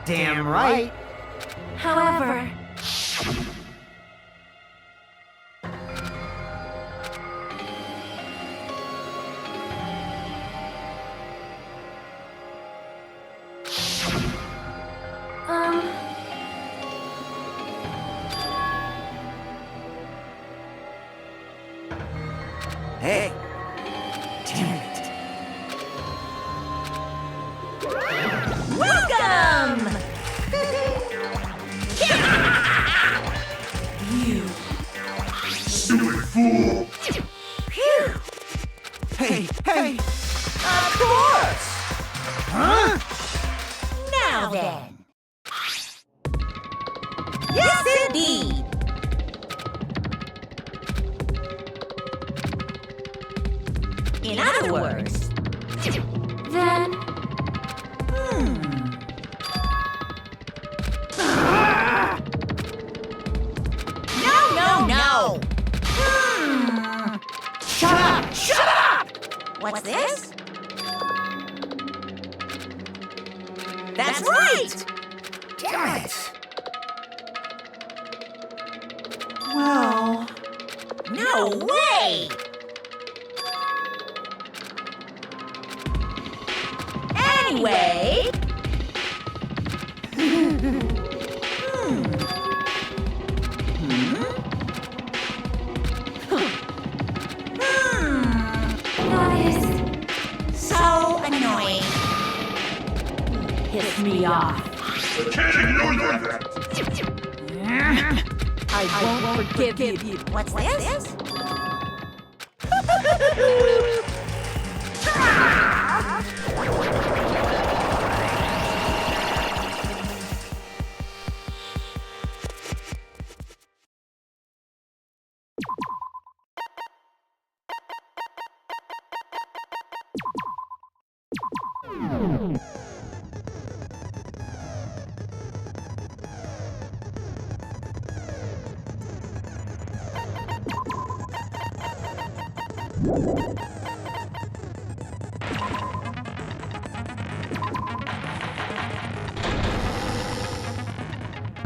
Damn right. However, Hey. Damn it. welcome! You. Silly fool! Phew. Hey, hey. Of course! Huh? Now then. Yes, indeed. In other words, then. No. Shut up! Shut up! What's this? That's right! Damn it. Well... No way! Anyway... That is so annoying. Piss me off. I can't ignore that! I won't forgive you. What's this?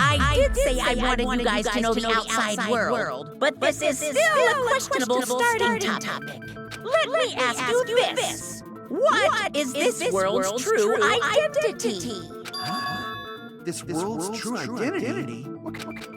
I did say I wanted you guys to know the outside world, but this is still a questionable starting topic. Let me ask you this. What is this world's true identity? This world's true identity? Okay.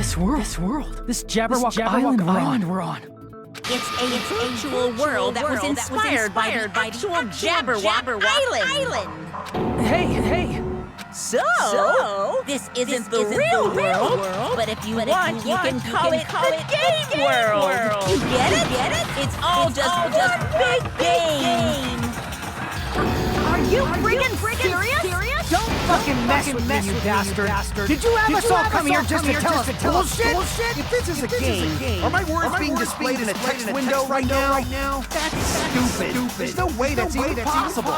This world. This Jabberwock Island we're on. It's a virtual world that was inspired by the actual Jabberwock Island. Hey! So, this isn't the real world, but if you want, you can call it the game world. You get it? It's all just one big game. Are you friggin' serious? Don't fucking mess with me, you bastard! Did you have us all come here just to tell us bullshit? If this is a game, are my words being displayed in a text window right now? That's stupid. There's no way that's even possible.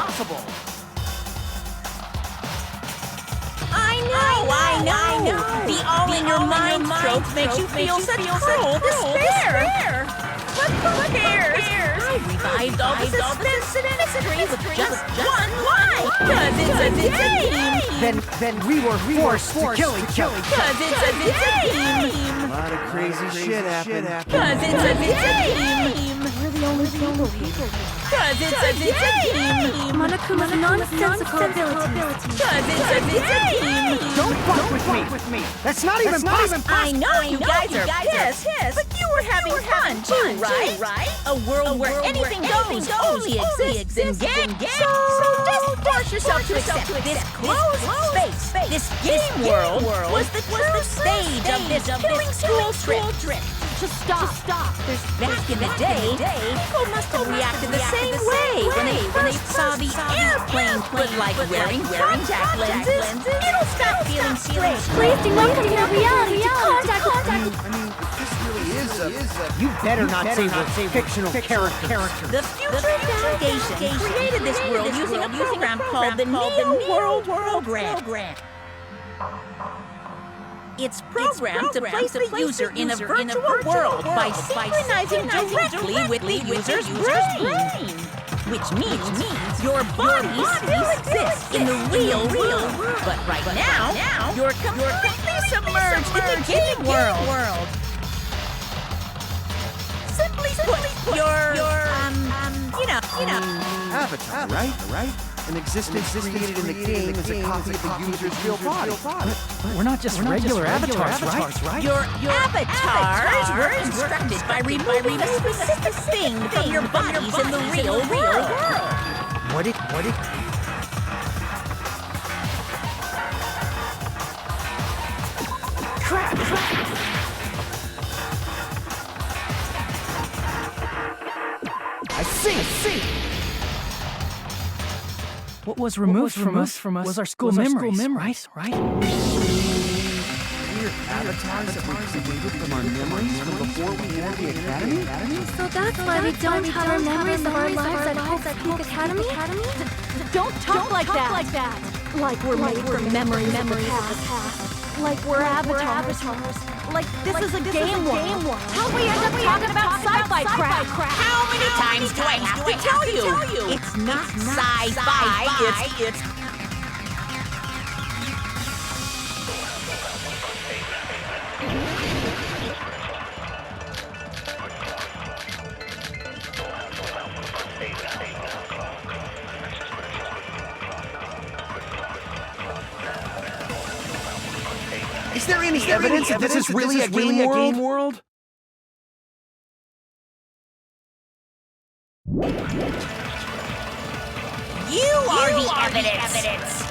I know. The all-in-your-mind trope makes you feel such cruel despair. But who cares? I revived all the suspense and mystery with just one line. 'Cause it's a game. Then we were forced to kill each other. 'Cause it's a game. A lot of crazy shit happened. 'Cause it's a game. We're the only people. 'Cause it's a game. Monokuma's nonsensical ability. 'Cause it's a game. Don't fuck with me. That's not even possible. I know you guys are pissed, but you were having fun too, right? A world where anything goes only exists in games. So just force yourself to accept this closed space. This game world was the true stage of this killing school trip. Just stop. Back in the day, people must have reacted the same way when they saw the airplane. But like wearing contact lenses, it'll stop feeling strange. Please do not compare reality to contact. I mean, if this really is a... You better not say we're fictional characters. The Future Foundation created this world using a program called the Neo World Program. It's programmed to place the user in a virtual world by synchronizing directly with the user's brain. Which means your body still exists in the real world. But right now, you're completely submerged in the game world. Simply put, you're, you know. Avatar, right? An existence created in the game is a copy of the user's real body. We're not just regular avatars, right? Your avatars were constructed by removing a specific thing from your bodies in the real world. What it? Crap! I see. What was removed from us was our school memories, right? We're avatars that were created from our memories from before we entered the academy? So that's why we don't have our memories of our lives at Hope's Peak Academy? Don't talk like that! Like we're made from memories of the past. Like we're avatars. Like this is a game world. How'd we end up talking about sci-fi crap? How many times do I have to tell you? It's not sci-fi, it's... Is there any evidence that this is really a game world? You are the evidence!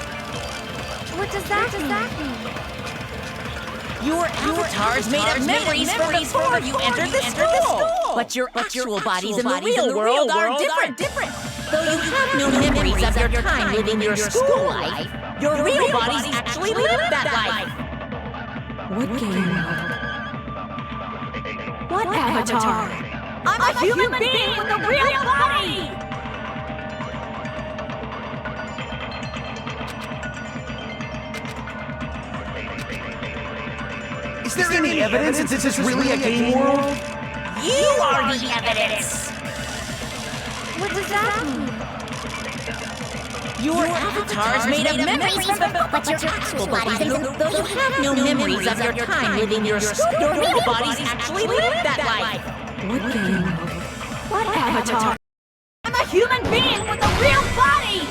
What does that mean? Your avatars made up memories from before you entered the school! But your actual bodies in the real world are different. Though you have no memories of your time living your school life, your real bodies actually lived that life. What game? What avatar? I'm a human being with a real body! Is there any evidence that this is really a game world? You are the evidence! What does that mean? Your avatars made up memories, but your actual bodies, though you have no memories of your time living your school, your real bodies actually lived that life. What game? What avatar? I'm a human being with a real body!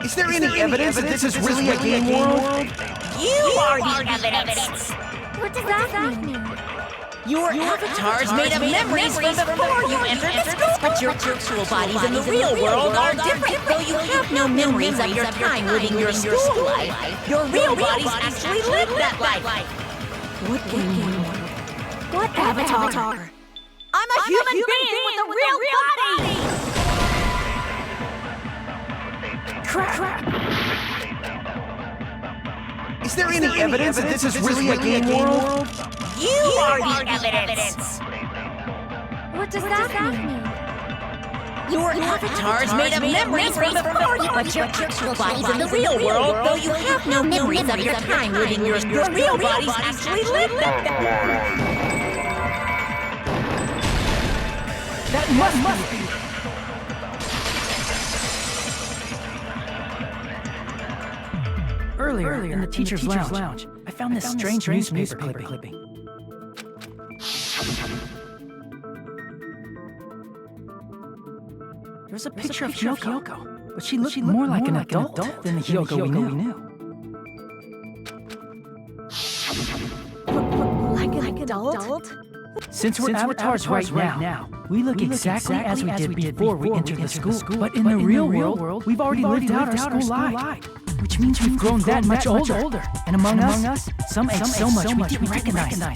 Is there any evidence that this is really a game world? You are the evidence! What does that mean? Your avatars made of memories from before you entered the school. But your virtual bodies in the real world are different. Though you have no memories of your time living your school life, your real bodies actually lived that life. What game world? What avatar? I'm a human being with a real body! Crap. Is there any evidence that this is really a game world? You are the evidence! What does that mean? Your avatars made of memories from before you, but your virtual bodies in the real world, though you have no memories of your time living your real bodies actually lived that. That must be. Earlier in the teacher's lounge, I found this strange newspaper clipping. There was a picture of Hyoko, but she looked more like an adult than the Hyoko we knew. Like an adult? Since we're avatars right now, we look exactly as we did before we entered the school. But in the real world, we've already lived out our school life. Which means we've grown that much older. And among us, some age so much we didn't recognize them.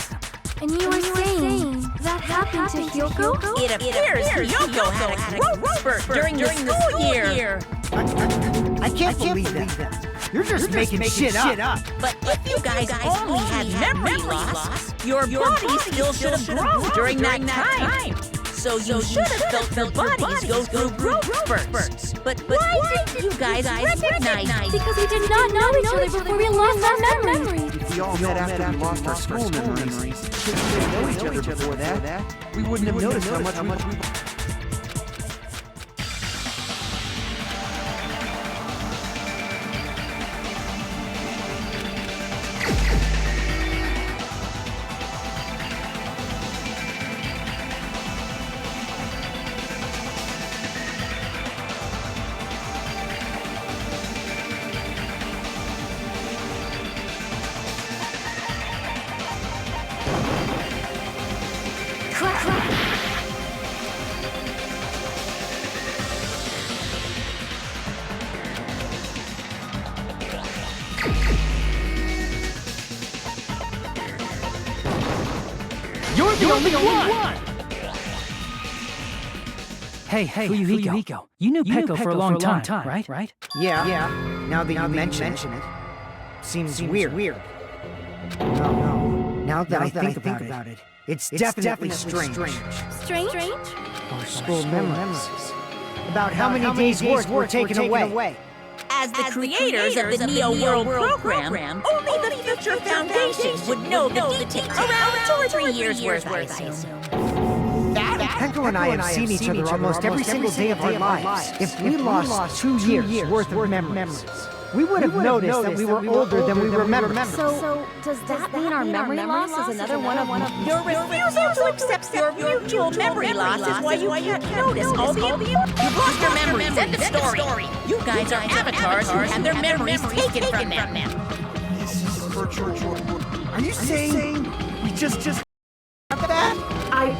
And you were saying that happened to Hyoko? It appears Hyoko had a growth spurt during your school year. I can't believe that. You're just making shit up. But if you guys only had memory loss, your bodies still should have grown during that time. So you should have felt your bodies go through growth spurts. But why didn't you guys recognize? Because we did not know each other before we lost our memories. If we all met after we lost our school memories, we didn't know each other before that, we wouldn't have noticed how much we... You're the only one! Hey, Fuyuhiko. You knew Peko for a long time, right? Yeah. Now that you mention it, seems weird. No. Now that I think about it, it's definitely strange. Strange? Our school memories. About how many days' worth were taken away. As the creators of the Neo World program, only the Future Foundation would know the details. Around 2 or 3 years worth, I assume. Peko and I have seen each other almost every single day of our lives. If we lost 2 years worth of memories, we would have noticed that we were older than we remember. So does that mean our memory loss is another one of Your refusal to accept your mutual memory loss is why you can't notice all the You've lost your memories. End of story. You guys are avatars who have their memories taken from them. This is virtual world. Are you saying we just that? I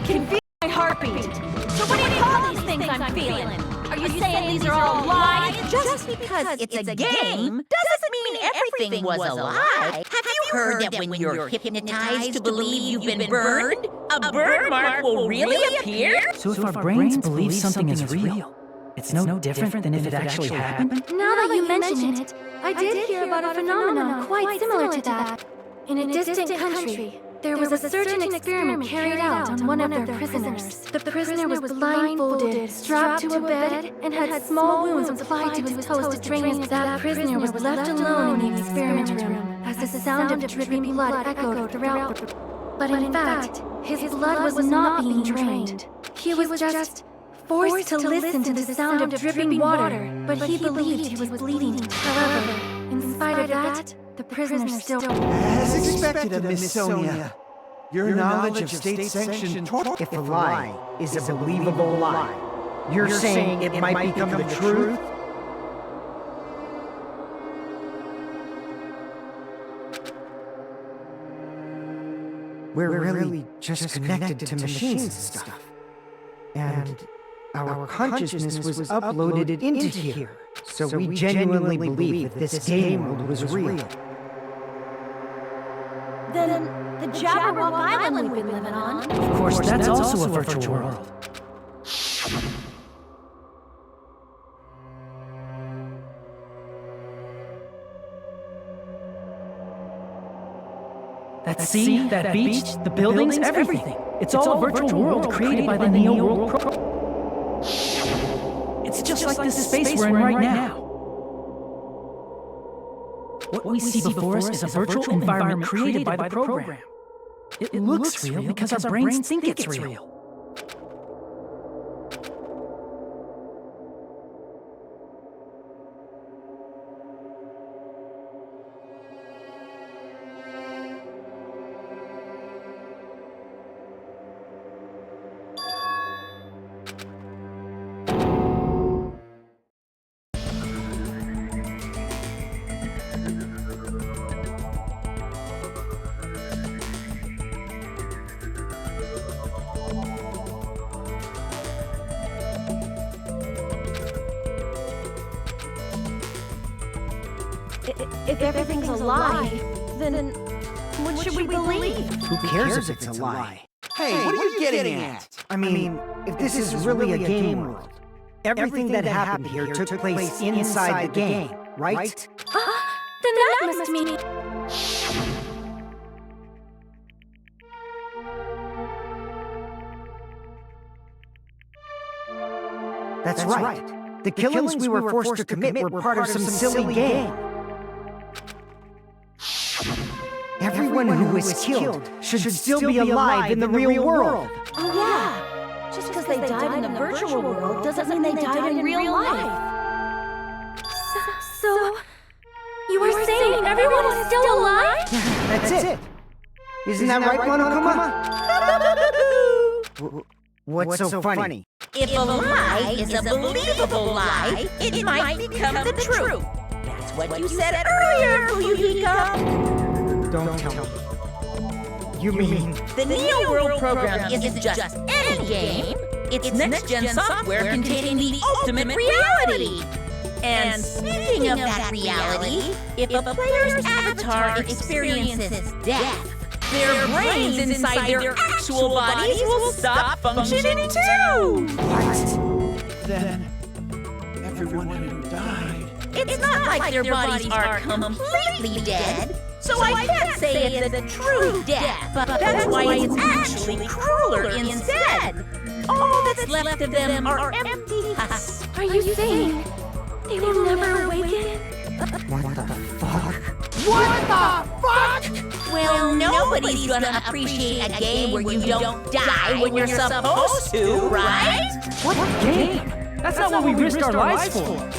can feel my heartbeat. So what do you call these things I'm feeling? Are you saying these are all lies? Just because it's a game doesn't mean everything was a lie. Have you heard that when you're hypnotized to believe you've been burned, a burn mark will really appear? So if our brains believe something is real, it's no different than if it actually happened? Now that you mention it, I did hear about a phenomenon quite similar to that. In a distant country, there was a certain experiment carried out on one of their prisoners. The prisoner was blindfolded, strapped to a bed, and had small wounds applied to his toes to drain his blood. That prisoner was left alone in the experiment room as the sound of dripping blood echoed throughout. But in fact, his blood was not being drained. He was just forced to listen to the sound of dripping water, but he believed he was bleeding. However, in spite of that, the prisoner still... As expected of Miss Sonia, your knowledge of state-sanctioned torture... If a lie is a believable lie, you're saying it might become the truth? We're really just connected to machines and stuff. And our consciousness was uploaded into here. So we genuinely believe that this game world was real. Then the Jabberwock Island we've been living on. Of course, that's also a virtual world. That sea, that beach, the buildings, everything. It's all a virtual world created by the Neo World Pro. It's just like this space we're in right now. What we see before us is a virtual environment created by the program. It looks real because our brains think it's real. If everything's a lie, then what should we believe? Who cares if it's a lie? Hey, what are you getting at? I mean, if this is really a game world, everything that happened here took place inside the game, right? Then that must mean... That's right. The killings we were forced to commit were part of some silly game. Everyone who was killed should still be alive in the real world. Oh yeah! Just because they died in the virtual world doesn't mean they died in real life. So... You were saying everyone is still alive? That's it. Isn't that right, Monokuma? What's so funny? If a lie is a believable lie, it might become the truth. That's what you said earlier, Fuyuhiko. Don't tell me. You mean... The Neo World program isn't just any game. It's next-gen software containing the ultimate reality. And speaking of that reality, if a player's avatar experiences death, their brains inside their actual bodies will stop functioning too! What? Then, everyone who died... It's not like their bodies are completely dead, so I can't say it's a true death, but that's why it's actually crueler instead. All that's left of them are empty husks. Are you saying they will never awaken? What the fuck? What the fuck? Well, nobody's gonna appreciate a game where you don't die when you're supposed to, right? What game? That's not what we risked our lives for.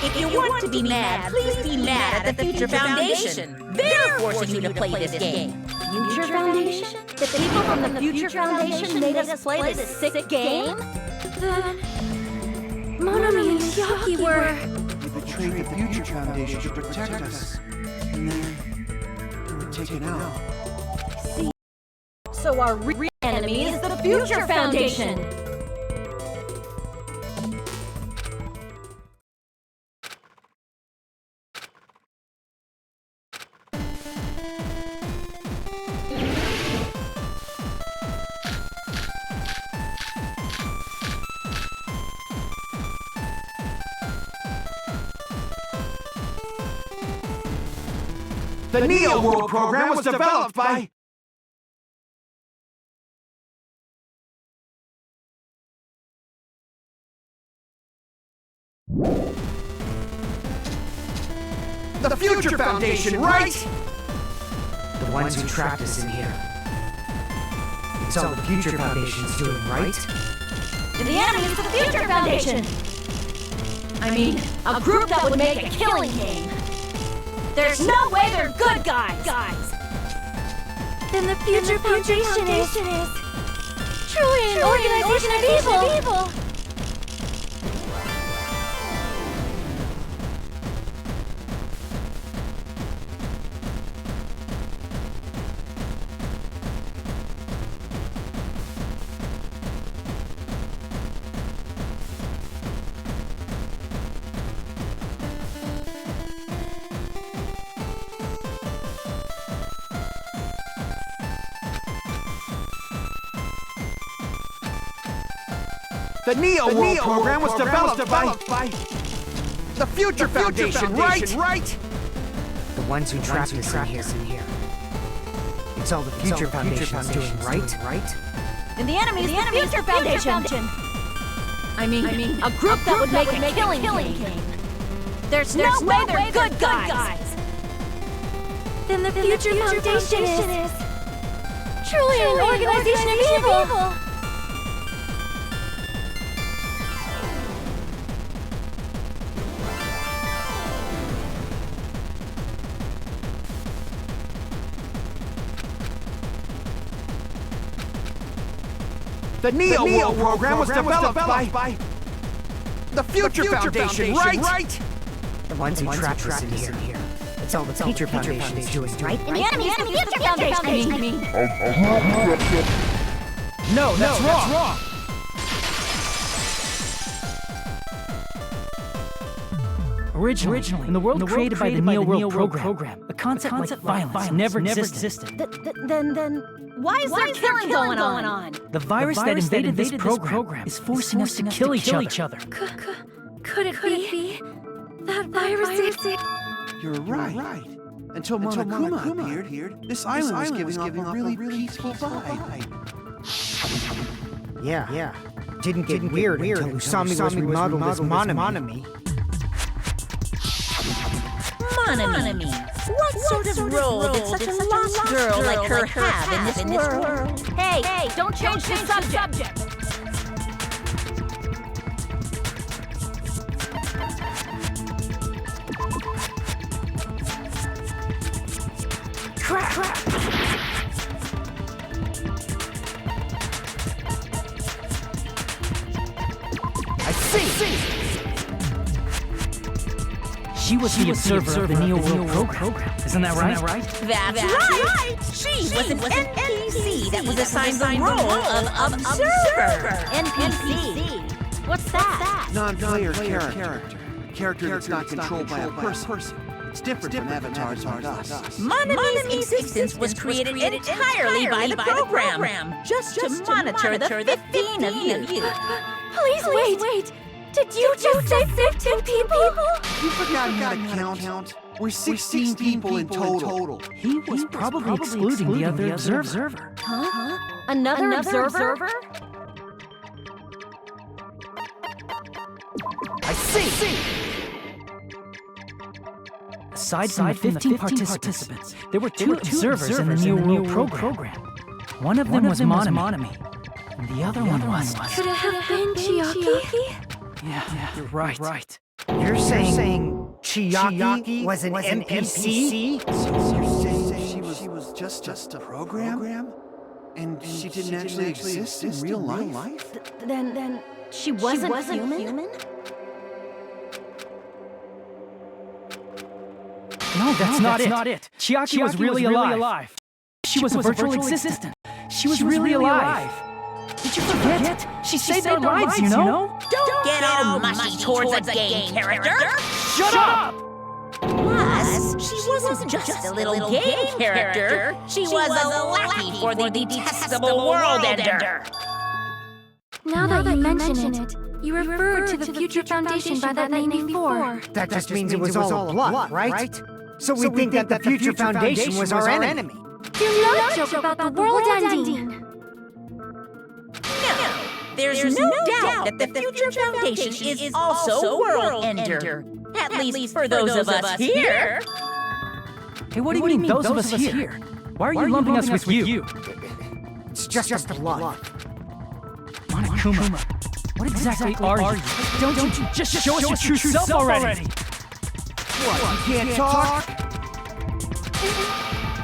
If you want to be mad, please be mad at the Future Foundation. They're forcing you to play this game. Future Foundation? The people from the Future Foundation made us play this sick game? Then... Monomi and Chiaki were... We betrayed the Future Foundation to protect us. And then... we were taken out. So our real enemy is the Future Foundation! The Neo World program was developed by... The Future Foundation, right? The ones who trapped us in here. It's all the Future Foundation's doing, right? And the enemy is the Future Foundation! I mean, a group that would make a killing game. There's no way they're good guys! Then the Future Foundation is truly an organization of evil! The Neo World program was developed by... The Future Foundation, right? The ones who trapped us in here. It's all the Future Foundation's doing, right? And the enemy is the Future Foundation! I mean, a group that would make a killing game. There's no way they're good guys! Then the Future Foundation is truly an organization of evil! The Neo World program was developed by... The Future Foundation, right? The ones who trapped us in here. It's all the Future Foundation's doing, right? And the enemy is the Future Foundation! I mean... No, that's wrong! Originally, in the world created by the Neo World program, a concept like violence never existed. Then why is there killing going on? The virus that invaded this program is forcing us to kill each other. Could it be that virus? You're right. Until Monokuma appeared, this island was giving off a really peaceful vibe. Yeah. Didn't get weird until Usami was remodeled as Monami. Monami. What sort of role did such a lost girl like her have in this world? Hey, don't change the subject! Crap! I see! She was the observer of the Neo World program. Isn't that right? That's right! She was an NPC that was assigned the role of observer. NPC? What's that? Non-player character. Character that's not controlled by a person. It's different from avatars like us. Monami's existence was created entirely by the program, just to monitor the 15 of you. Please wait! Did you just say 15 people? You forgot how to count. We're 16 people in total. He was probably excluding the other observer. Huh? Another observer? I see! Aside from the 15 participants, there were two observers in the Neo World program. One of them was Monami, and the other one was... Could it have been Chiaki? Yeah, you're right. You're saying Chiaki was an NPC? So you're saying she was just a program? And she didn't actually exist in real life? Then she wasn't human? No, that's not it. Chiaki was really alive. She was a virtual existence. She was really alive. Did you forget? She saved our lives, you know? Don't get all mushy towards a game character! Shut up! Plus, she wasn't just a little game character. She was a lackey for the detestable world ender. Now that you mention it, you referred to the Future Foundation by that name before. That just means it was all a plot, right? So we think that the Future Foundation was our enemy. Do not joke about the world ending. No, there's no doubt that the Future Foundation is also world ender. At least for those of us here. Hey, what do you mean, those of us here? Why are you lumping us with you? It's just a bluff. Monokuma, what exactly are you? Don't you just show us your true self already? What, you can't talk?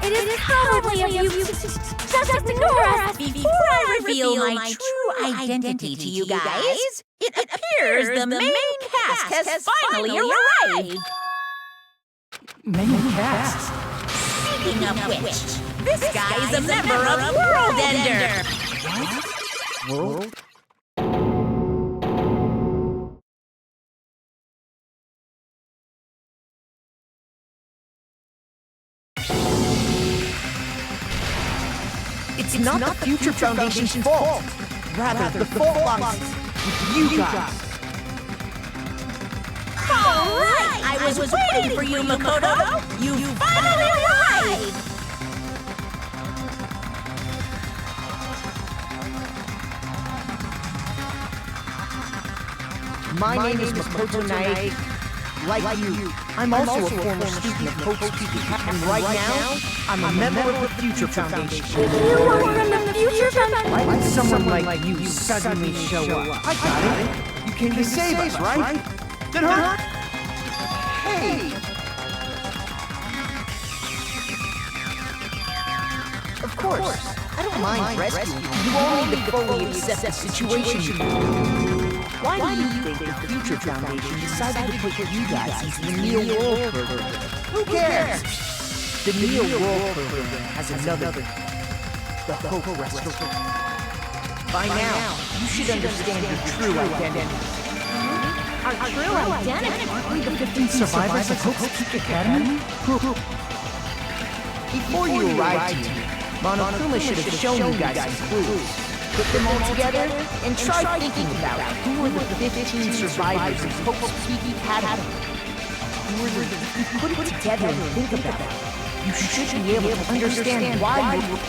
It is cowardly of you to just ignore us. Before I reveal my true identity to you guys, it appears the main cast has finally arrived. Main cast? Speaking of which, this guy is a member of World Ender. World? It's not the Future Foundation's fault. Rather, the fault lies with you guys. All right, I was waiting for you, Makoto. You finally arrived. My name is Makoto Naegi. Like you, I'm also a former student of Hope's Peak, and right now, I'm a member of the Future Foundation. You are from the Future Foundation. Why would someone like you suddenly show up? I got it. You came to save us, right? Then hurt? Hey! Of course, I don't mind rescuing you. You all need to fully accept the situation. Why do you think the Future Foundation decided to put you guys into the Neo World Program? Who cares? The Neo World Program has another, the Hope Restoration. By now, you should understand your true identity. Our true identity? Aren't we the 15 survivors of Hope's Peak Academy? Before you arrived here, Monokuma should have shown you guys some clues. Put them all together and try thinking about who were the 15 survivors of Hope's Peak Academy. If you put it together and think about it, you should be able to understand why you were...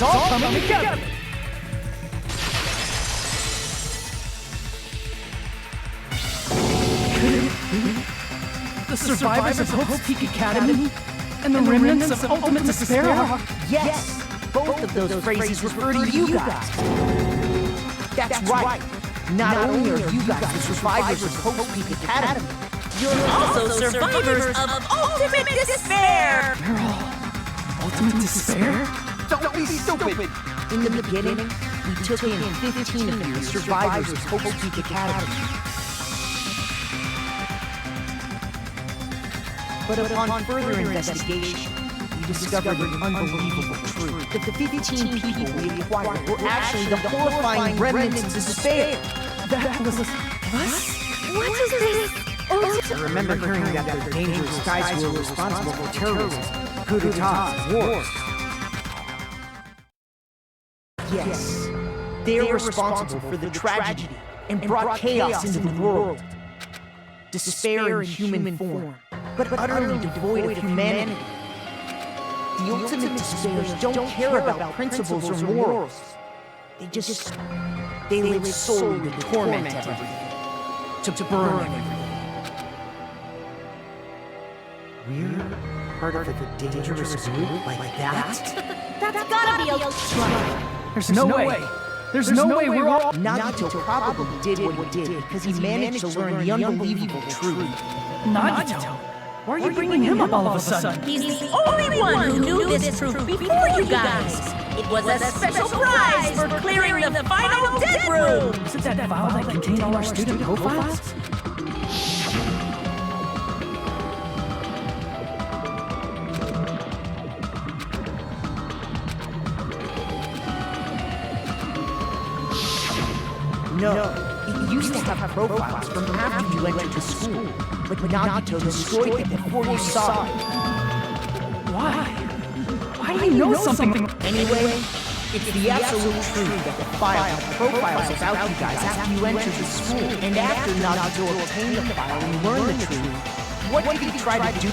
It's all coming together. The survivors of Hope's Peak Academy and the remnants of Ultimate Despair are... Yes, both of those phrases refer to you guys. That's right. Not only are you guys the survivors of Hope's Peak Academy, You're also survivors of Ultimate Despair! We're all Ultimate Despair? don't be stupid. In the beginning, we took in 15 of you as survivors of Hope's Peak Academy. But upon further investigation, we discovered an unbelievable truth. That the 15 people we acquired were actually the horrifying remnants of despair. That was us? What is this? I remember hearing that the dangerous guys were responsible for terrorism, coup d'etats, wars. Yes, they're responsible for the tragedy and brought chaos into the world. Despair in human form, but utterly devoid of humanity. The ultimate despairs don't care about principles or morals. They live solely to torment everything, to burn everything. We're part of a dangerous group like that? That's gotta be a... There's no way. There's no way we're all... Nagito probably did what he did because he managed to learn the unbelievable truth. Nagito? Why are you bringing him up all of a sudden? He's the only one who knew this truth before you guys. It was a special prize for clearing the final dead room. Is it that file that contained all our student profiles? No, it used to have profiles from after you entered the school, but Nagito destroyed them before you saw it. Why? Why do you know something? Anyway, it's the absolute truth that the file had profiles about you guys after you entered the school, and after Nagito obtained the file and learned the truth, what did he try to do?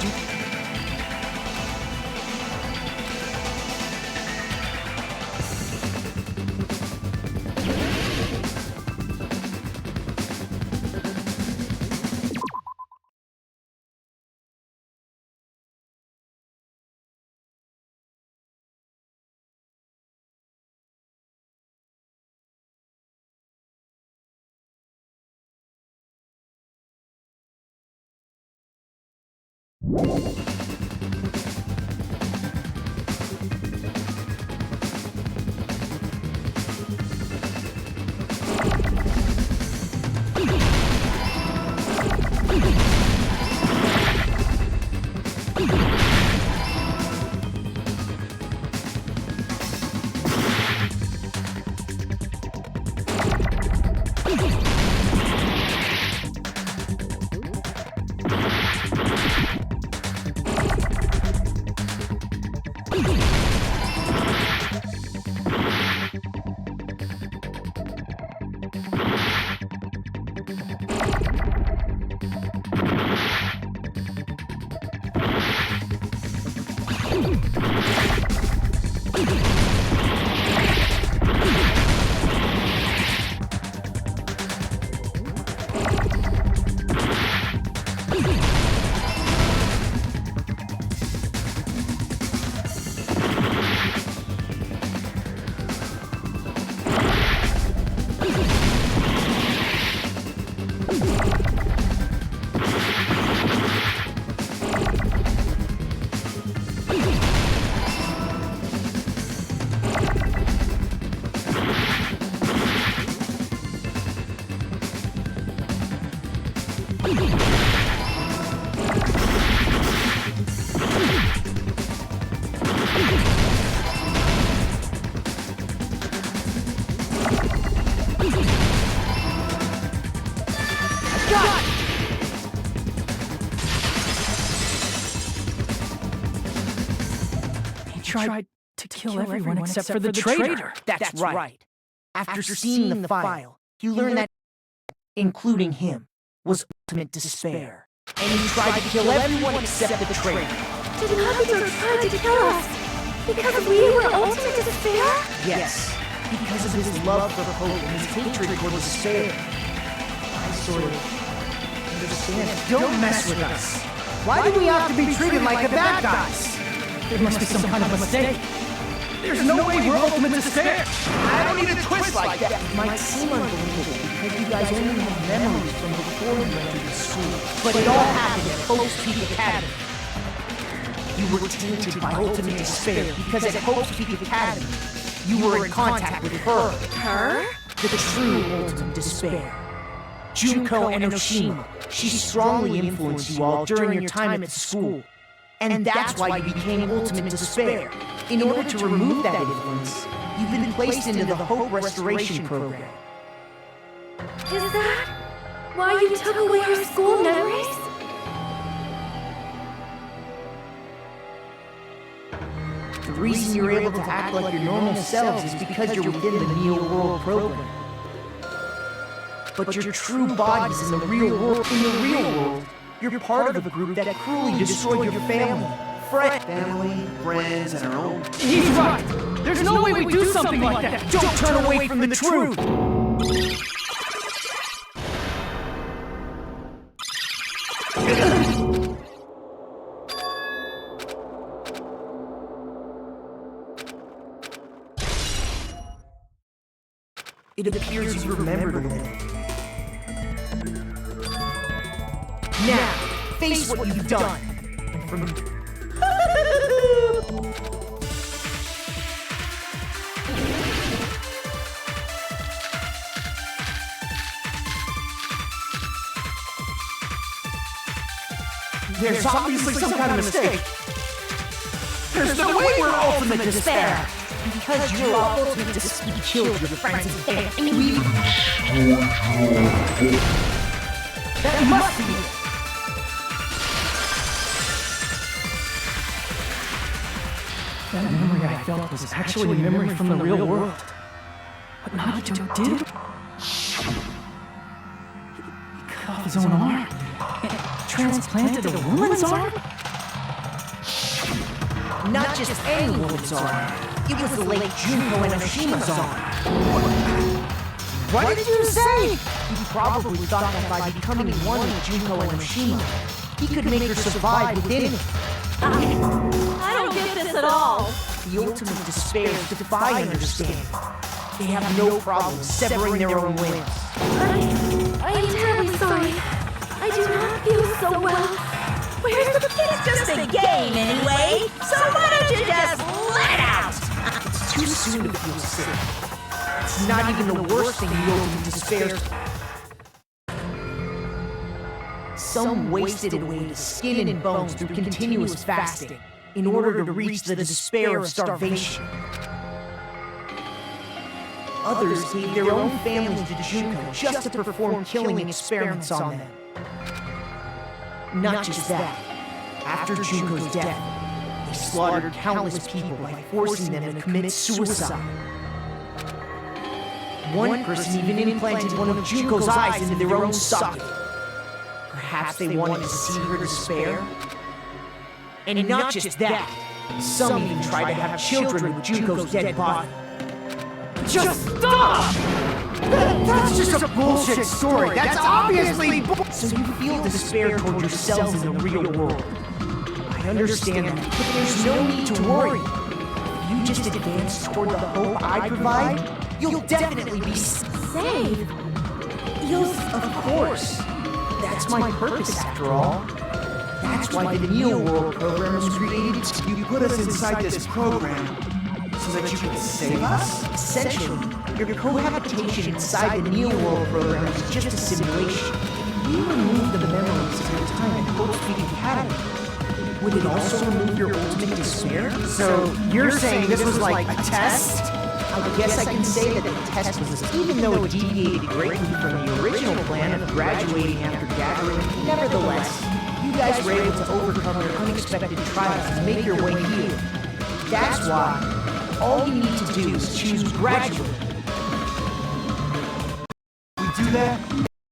He tried to kill everyone except for the traitor. That's right. After seeing the file, he learned that, including him, was ultimate despair. And he tried to kill everyone except the traitor. Did Nagito try to kill us? Because we were ultimate despair? Yes, because of his love for hope and his hatred for despair. I sort of understand. Don't mess with us. Why do we have to be treated like the bad guys? There must be some kind of mistake. There's no way we're ultimate despair. I don't need a twist like that. It might seem unbelievable because you guys only have memories from before you entered the school. But it all happened at Hope's Peak Academy. You were tainted by ultimate despair because at Hope's Peak Academy, you were in contact with her. Her? The true ultimate despair. Junko Enoshima. She strongly influenced you all during your time at school. And that's why you became ultimate despair. In order to remove that influence, you've been placed into the Hope Restoration Program. Is that why you took away our school memories? The reason you're able to act like your normal selves is because you're within the Neo World program. But your true body's in the real world. In the real world, you're part of a group that cruelly destroyed your family, friends, and our own. He's right. There's no way we do something like that. Don't turn away from the truth. It appears you remembered a little. Now, face what you've done. And from there's obviously some kind of mistake. There's no way we're ultimate despair. Because you're all ultimate despair, you killed your friends and family. That must be it. That memory I felt was actually a memory from the real world. But Naruto did. He cut off his own arm and transplanted a woman's arm? Not just any woman's arm. It was the late Junko Enoshima's arm. What did you say? You probably thought that by becoming one with Junko Enoshima, he could make her survive within it. I don't get this at all. The ultimate despairs defy understanding. They have no problem severing their own limbs. I am terribly sorry. I do not feel so well. Where's the It's just a game anyway, so why don't you just let it out? It's too soon to feel sick. It's not even the worst thing the ultimate despair. Some wasted away to skin and bones through continuous fasting in order to reach the despair of starvation. Others gave their own families to Junko just to perform killing experiments on them. Not just that. After Junko's death, they slaughtered countless people by forcing them to commit suicide. One person even implanted one of Junko's eyes into their own socket. Perhaps they wanted to see her despair? And not just that, some even tried to have children with Junko's dead body. Just stop! That's just a bullshit story. That's obviously So you feel despair toward yourselves in the real world. I understand that, but there's no need to worry. If you just advance toward the hope I provide, you'll definitely be saved? Of course. That's my purpose, after all. That's why the Neo World program was created. You put us inside this program so that you can save us? Essentially, your cohabitation inside the Neo World program is just a simulation. We remove the memories of your time at Hope's Peak Academy. Would it also remove your ultimate despair? So you're saying this was like a test? I guess I can say that the test was, even though it deviated greatly from the original plan of graduating after gathering, nevertheless, you guys were able to overcome your unexpected trials and make your way here. That's why all you need to do is choose graduate. We do that?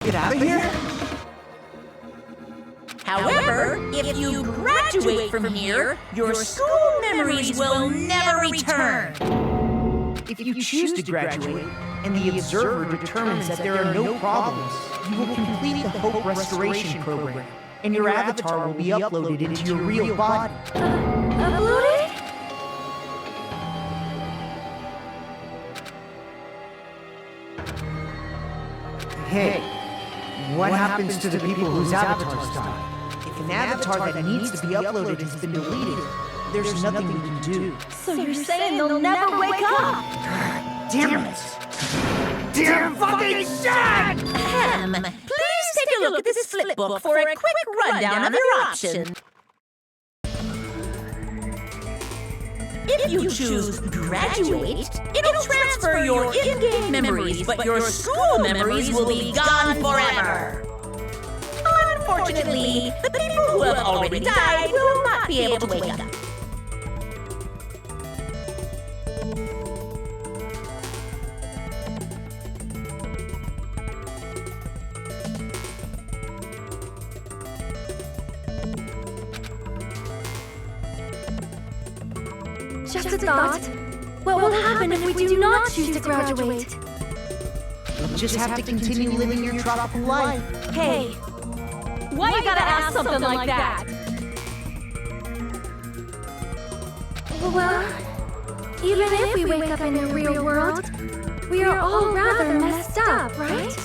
Get out of here? However, if you graduate from here, your school memories will never return. If you choose to graduate, and the observer determines that there are no problems, you will complete the Hope Restoration Program, and your avatar will be uploaded into your real body. Uploaded? Hey, what happens to the people whose avatars die? If an avatar that needs to be uploaded has been deleted, there's nothing we can do. So you're saying they'll never wake up? Damn it! Damn fucking shit! Please take a look at this flip book for a quick rundown of your options. If you choose graduate, it'll transfer your in-game memories, but your school memories will be gone forever. Unfortunately, the people who have already died will not be able to wake up. Just a thought. What will happen if we do not choose to graduate? You'll just have to continue living your tropical life. Hey, why you gotta ask something like that? Well, even if we wake up in the real world, we are all rather messed up, right?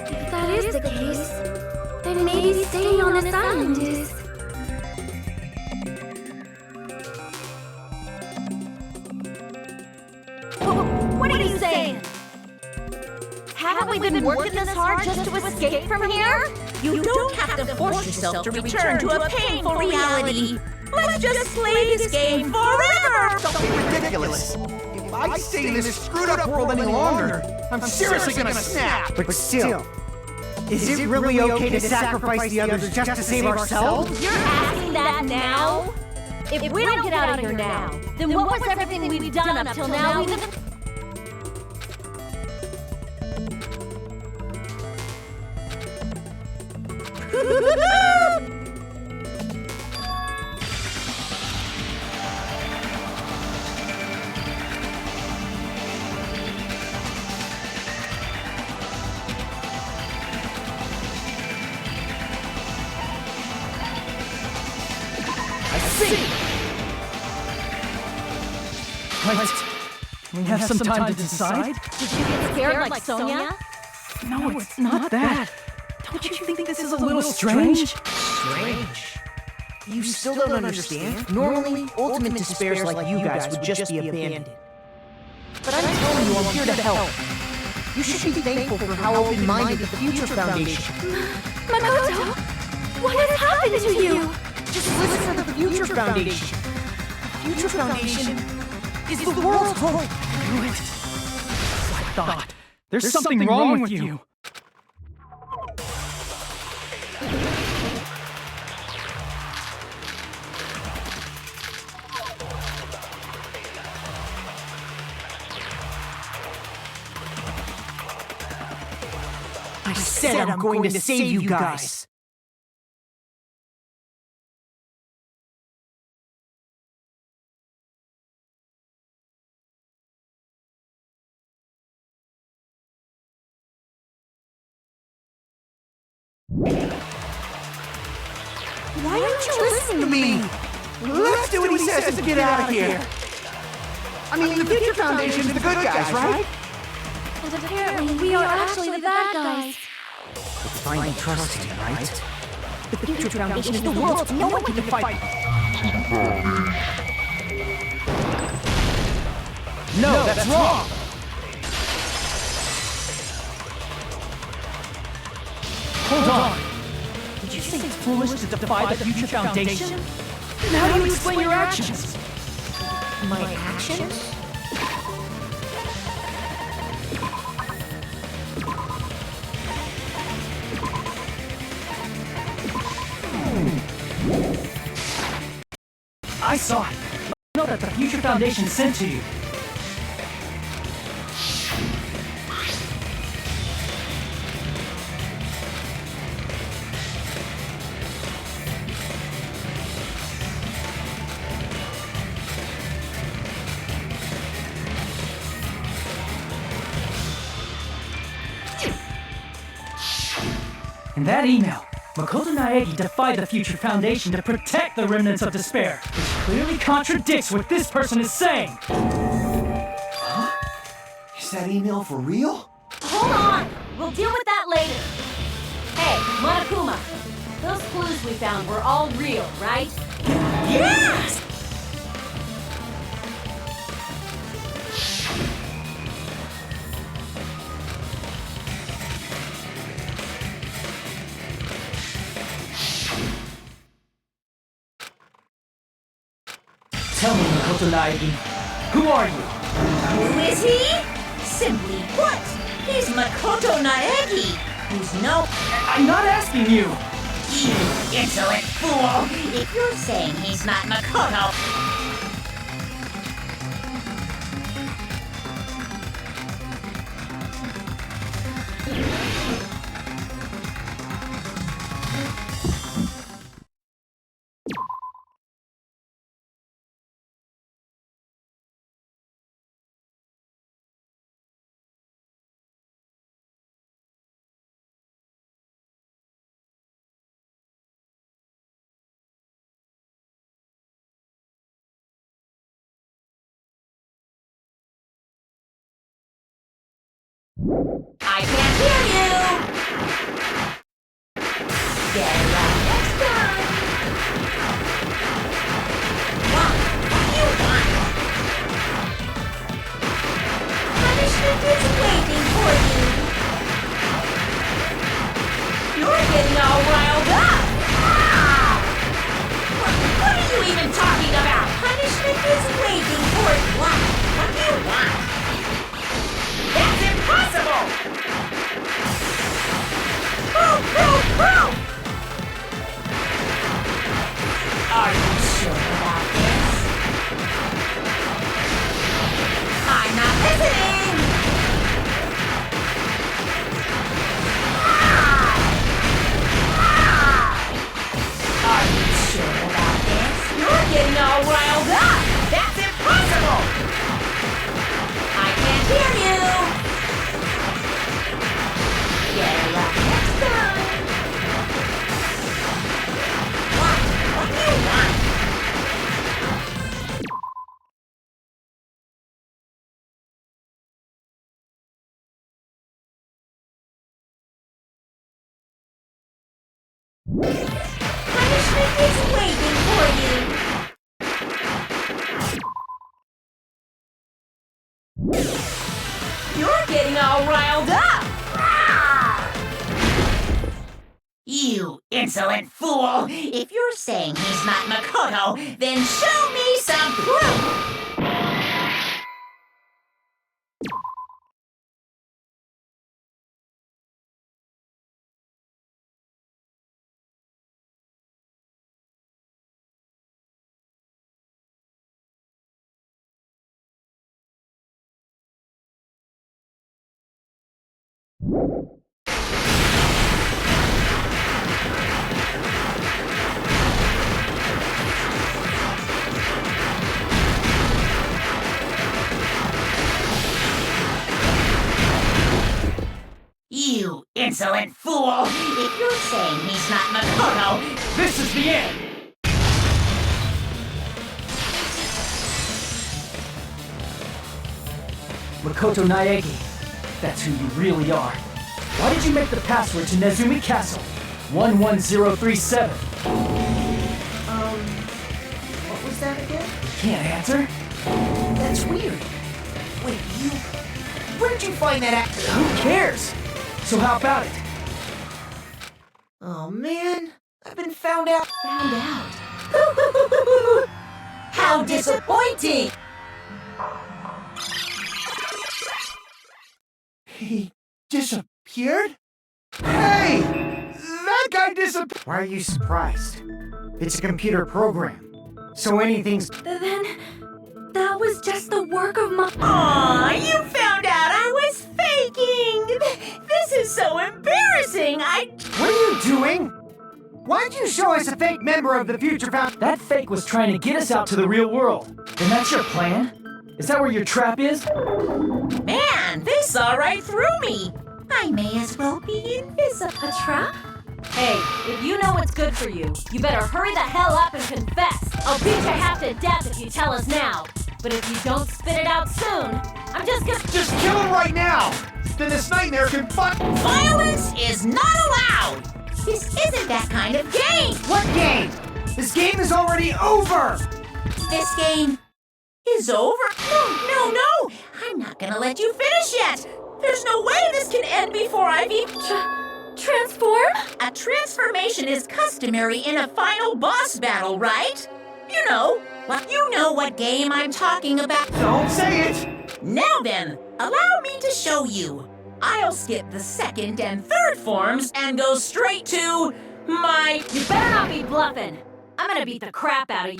If that is the case, then maybe staying on this island is... What are you saying? Haven't we been working this hard just to escape from here? You don't have to force yourself to return to a painful reality. Let's just play this game forever! Don't be ridiculous. If I stay in this screwed up world any longer, I'm seriously gonna snap. But still, is it really okay to sacrifice the others just to save ourselves? You're asking that now? If we don't get out of here now, then what was everything we've done up till now even... Right. We have some time to decide? Did you get scared like Sonia? No, it's not that. Don't you think this is a little strange? Strange. You still don't understand? Normally, ultimate despairs like you guys would just be abandoned. But I'm telling you, I'm here to help. You should be thankful for how open-minded the Future Foundation. Makoto! What has happened to you? Just listen to the Future Foundation. The Future Foundation is the world's hope. Do it. I thought. There's something wrong with you. I said I'm going to save you guys. Why aren't you listening to me? Let's do what he says to get out of here. I mean, the Future Foundation's the good guys, right? And apparently we are actually the bad guys. It's fine trusting, right? The Future Foundation is the world's no one can fight. No, that's wrong. Hold on. Did you think it's foolish to defy the Future Foundation? Then how do you explain your actions? My actions? I saw it. I know that the Future Foundation sent to you. In that email, Makoto Naegi defied the Future Foundation to protect the remnants of despair, which clearly contradicts what this person is saying. Huh? Is that email for real? Hold on! We'll deal with that later. Hey, Monokuma, those clues we found were all real, right? Yes! Tell me, Makoto Naegi, who are you? Who is he? Simply put, he's Makoto Naegi, who's no... I'm not asking you! You insolent fool! If you're saying he's not Makoto... I can't hear you! Get it right next time! What do you want? Punishment is waiting for you! You're getting all riled up! Ah! What are you even talking about? Punishment is waiting for you! What do you want? That's impossible! Move, move, move! Are you sure about this? I'm not listening! Ah! Ah! Are you sure about this? You're getting all riled up! That's impossible! I can't hear you! Get it right next time! What do you want? Punishment is waiting for you! You're getting all riled up! You insolent fool! If you're saying he's not Makoto, then show me some proof! You insolent fool! If you're saying he's not Makoto... This is the end! Makoto Naegi, that's who you really are. Why did you make the password to Nezumi Castle? 11037. What was that again? Can't answer? That's weird. Wait, where'd you find that act? Who cares? So how about it? Oh man, I've been found out. Found out. How disappointing! He disappeared? Hey! That guy disappeared! Why are you surprised? It's a computer program, so anything's... Then that was just the work of my... Aw, you found out I was faking! This is so embarrassing! What are you doing? Why'd you show us a fake member of the Future Foundation? That fake was trying to get us out to the real world. And that's your plan? Is that where your trap is? Man, this saw right through me! I may as well be invisible. A trap? Hey, if you know what's good for you, you better hurry the hell up and confess. I'll beat you half to death if you tell us now. But if you don't spit it out soon, I'm just gonna... Just kill him right now! Then this nightmare can Violence is not allowed! This isn't that kind of game! What game? This game is already over! This game is over? No! I'm not gonna let you finish yet! There's no way this can end before I've even... Transform? A transformation is customary in a final boss battle, right? You know what game I'm talking about. Don't say it! Now then, allow me to show you. I'll skip the second and third forms and go straight to my... You better not be bluffing. I'm gonna beat the crap out of you.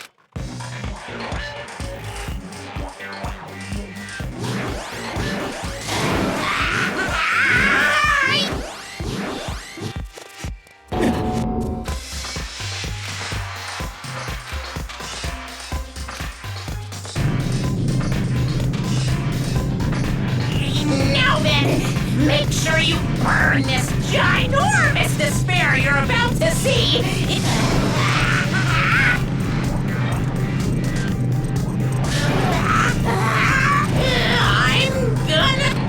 Now then, make sure you burn this ginormous despair you're about to see. I'm gonna...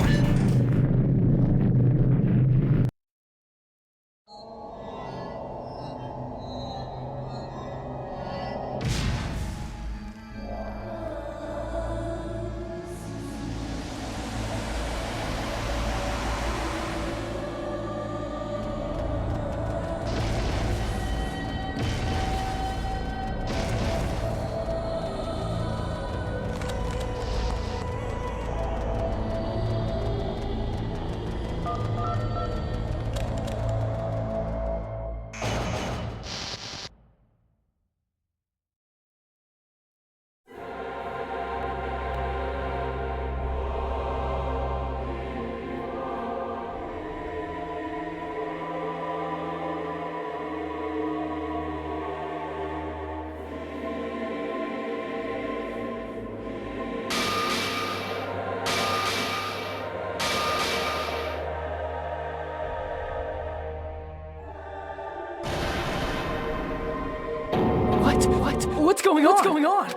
What's going on? What's going on? Am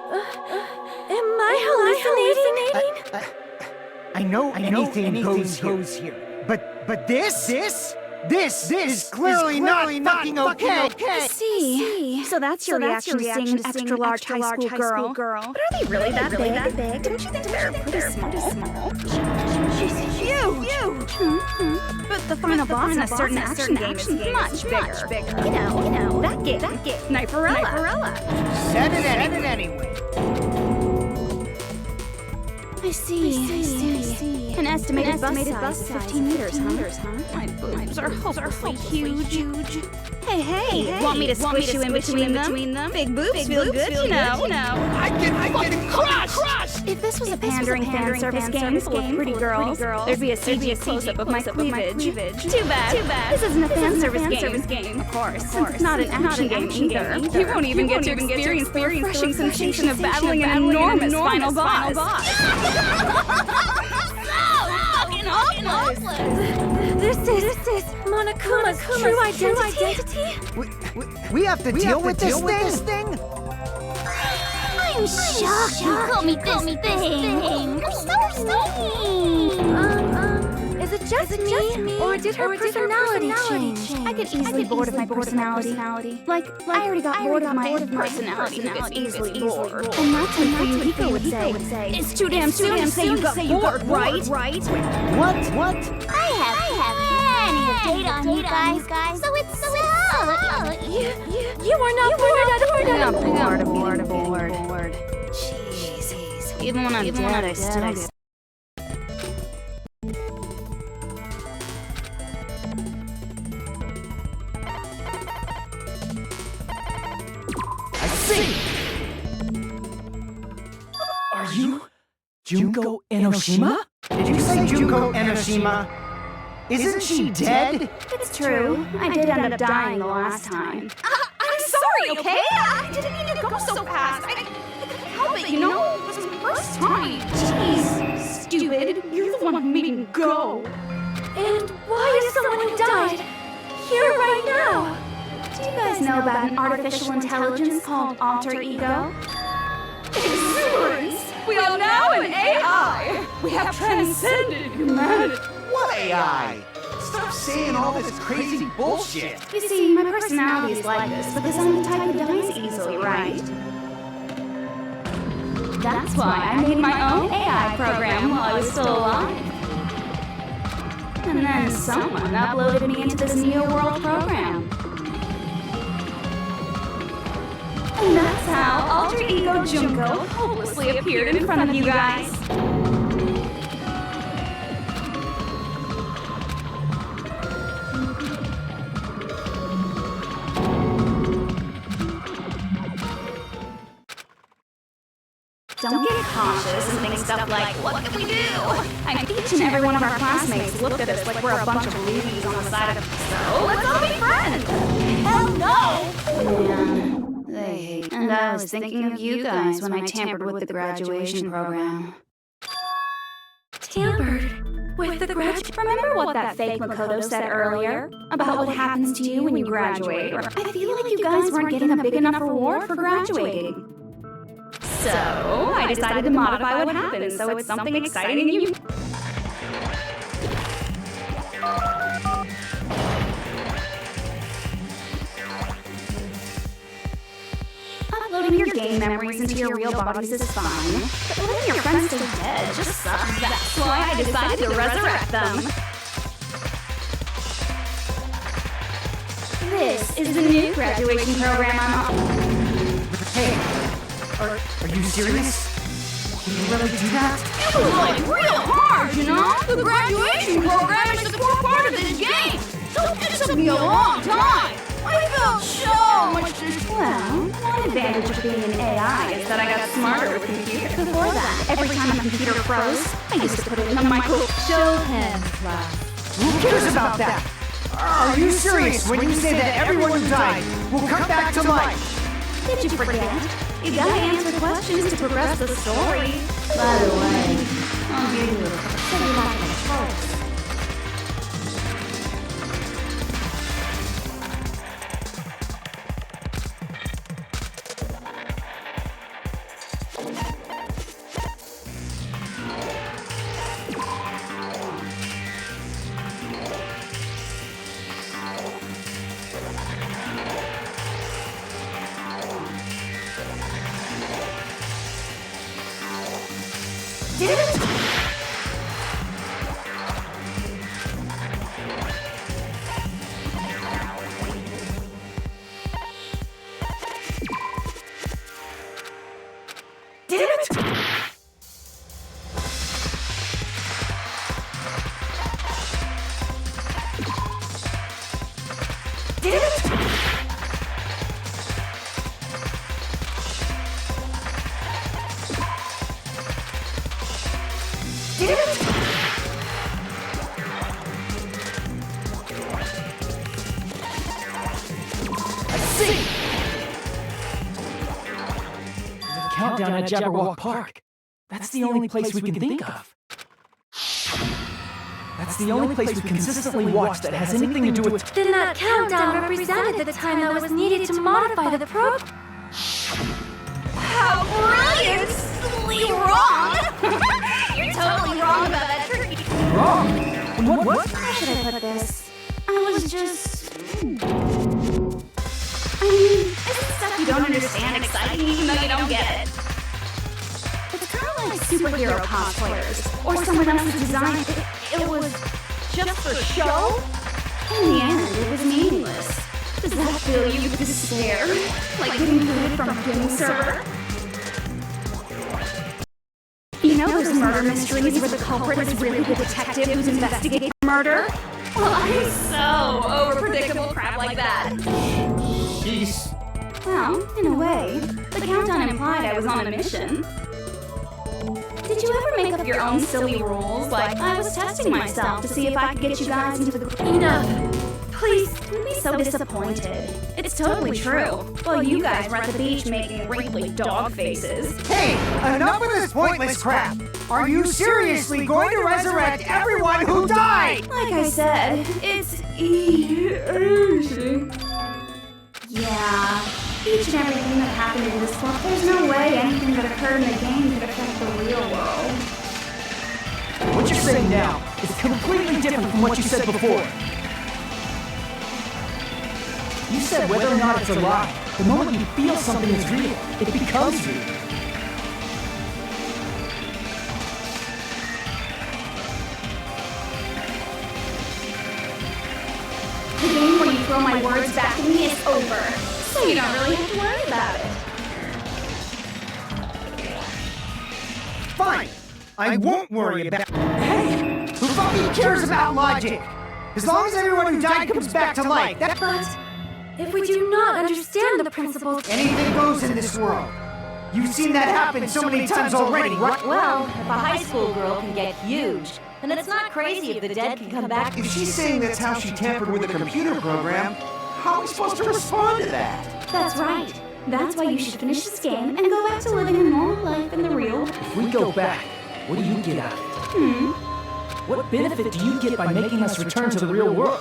I hallucinating? I know anything goes here. But this is clearly not fucking okay. I see. So that's your reaction to seeing an extra-large high school girl. But are they really that big? Don't you think they're pretty small? She's huge. But the final boss in a certain action game is much bigger. You know, that game. Sniperella. Said it anyway. I see. An estimated bus size 15 meters, huh? My boobs are hopelessly huge. Hey, want me to squish you in between them? Big boobs feel good, you know. I get crushed! If this was a pandering fan service game full of pretty girls, there'd be a CG close-up of my cleavage. Too bad. This isn't a fan service game. Of course. Since it's not an action game either. You won't even get to experience the refreshing sensation of battling an enormous final boss. This is Monokuma's true identity? We have to deal with this thing? I'm shocked you called me this thing. You're so mean. Is it just me, or did her personality change? I get easily bored of my personality. Like I already got bored of my own personality, who gets easily bored. And that's when Fuyuhiko would say, it's too damn soon to say you got bored, right? What? I have plenty of data on you guys, so it's so... You are not bored at all. I'm bored. Jeez. Even when I'm dead, I still... I see! Are you Junko Enoshima? Did you say Junko Enoshima? Isn't she dead? It's true. I did end up dying the last time. I'm sorry, okay? I didn't mean to go so fast. I couldn't help it, you know? It was the first time. Jeez, stupid. You're the one who made me go. And why is someone who died here right now? Do you guys know about an artificial intelligence called alter ego? Exuberance! We are now an AI! We have transcended humanity! What AI? Stop saying all this crazy bullshit. You see, my personality is like this because I'm the type who dies easily, right? That's why I made my own AI program while I was still alive. And then someone uploaded me into this Neo World program. And that's how Alter Ego Junko hopelessly appeared in front of you guys. Don't get cautious and think stuff like, what can we do? I mean, each and every one of our classmates looked at us like we're a bunch of ladies on the side of so let's all be friends. Hell no! Man, they hate. And I was thinking of you guys when I tampered with the graduation program. Tampered? With the grad? Remember what that fake Makoto said earlier? About what happens to you when you graduate? I feel like you guys weren't getting a big enough reward for graduating. So, I decided to modify what happens so it's something exciting and you... Uploading your game memories into your real bodies is fine, but letting your friends stay dead just sucks. That's why I decided to resurrect them. This is the new graduation program I'm on. Hey! Are you serious? Can you really do that? It was like real hard, you know? The graduation program is the core part of this game. So it took me a long time. I felt so much Well, one advantage of being an AI is that I got smarter with computers. Before that, every time a computer froze, I used to put it in a micro... Show hands, class. Who cares about that? Are you serious when you say that everyone who died will come back to life? Did you forget? You gotta answer questions to progress the story. By the way, I'll give you a so you're not gonna froze. Countdown at Jabberwock Park. That's the only place we can think of. That's the only place we consistently watch that has anything to do with... Then that countdown represented the time that was needed to modify the program. How brilliantly wrong! You're totally wrong about that trick. Wrong? What? How should I put this? I was just... I mean, isn't stuff you don't understand exciting even though you don't get it? It's kind of like superhero cosplayers or someone else's design. It was just for show? In the end, it was meaningless. Does that fill you with despair? Like getting booted from a gaming server? You know those murder mysteries where the culprit is really the detective who's investigating murder? Well, I'm so over predictable crap like that. Jeez. Well, in a way, the countdown implied I was on a mission. Did you ever make up your own silly rules? Like, I was testing myself to see if I could get you guys into the... Enough! Please, don't be so disappointed. It's totally true. While you guys were at the beach making wrinkly dog faces. Hey, enough of this pointless crap! Are you seriously going to resurrect everyone who died? Like I said, it's easy. Yeah. Each and everything that happened in this book, there's no way anything that occurred in the game could affect the real world. What you're saying now is completely different from what you said before. You said whether or not it's a lie, the moment you feel something is real, it becomes real. The game where you throw my words back at me is over, so you don't really have to worry about it. Fine. I won't worry about. Hey, who fucking cares about logic? As long as everyone who died comes back to life, that. But if we do not understand the principles, Anything goes in this world. You've seen that happen so many times already, right? Well, if a high school girl can get huge, then it's not crazy if the dead can come back. If she's saying that's how she tampered with a computer program, how are we supposed to respond to that? that's right. That's why you should finish this game and go back to living a normal life in the real. If we go back, what do you get out of it? What benefit do you get by making us return to the real world?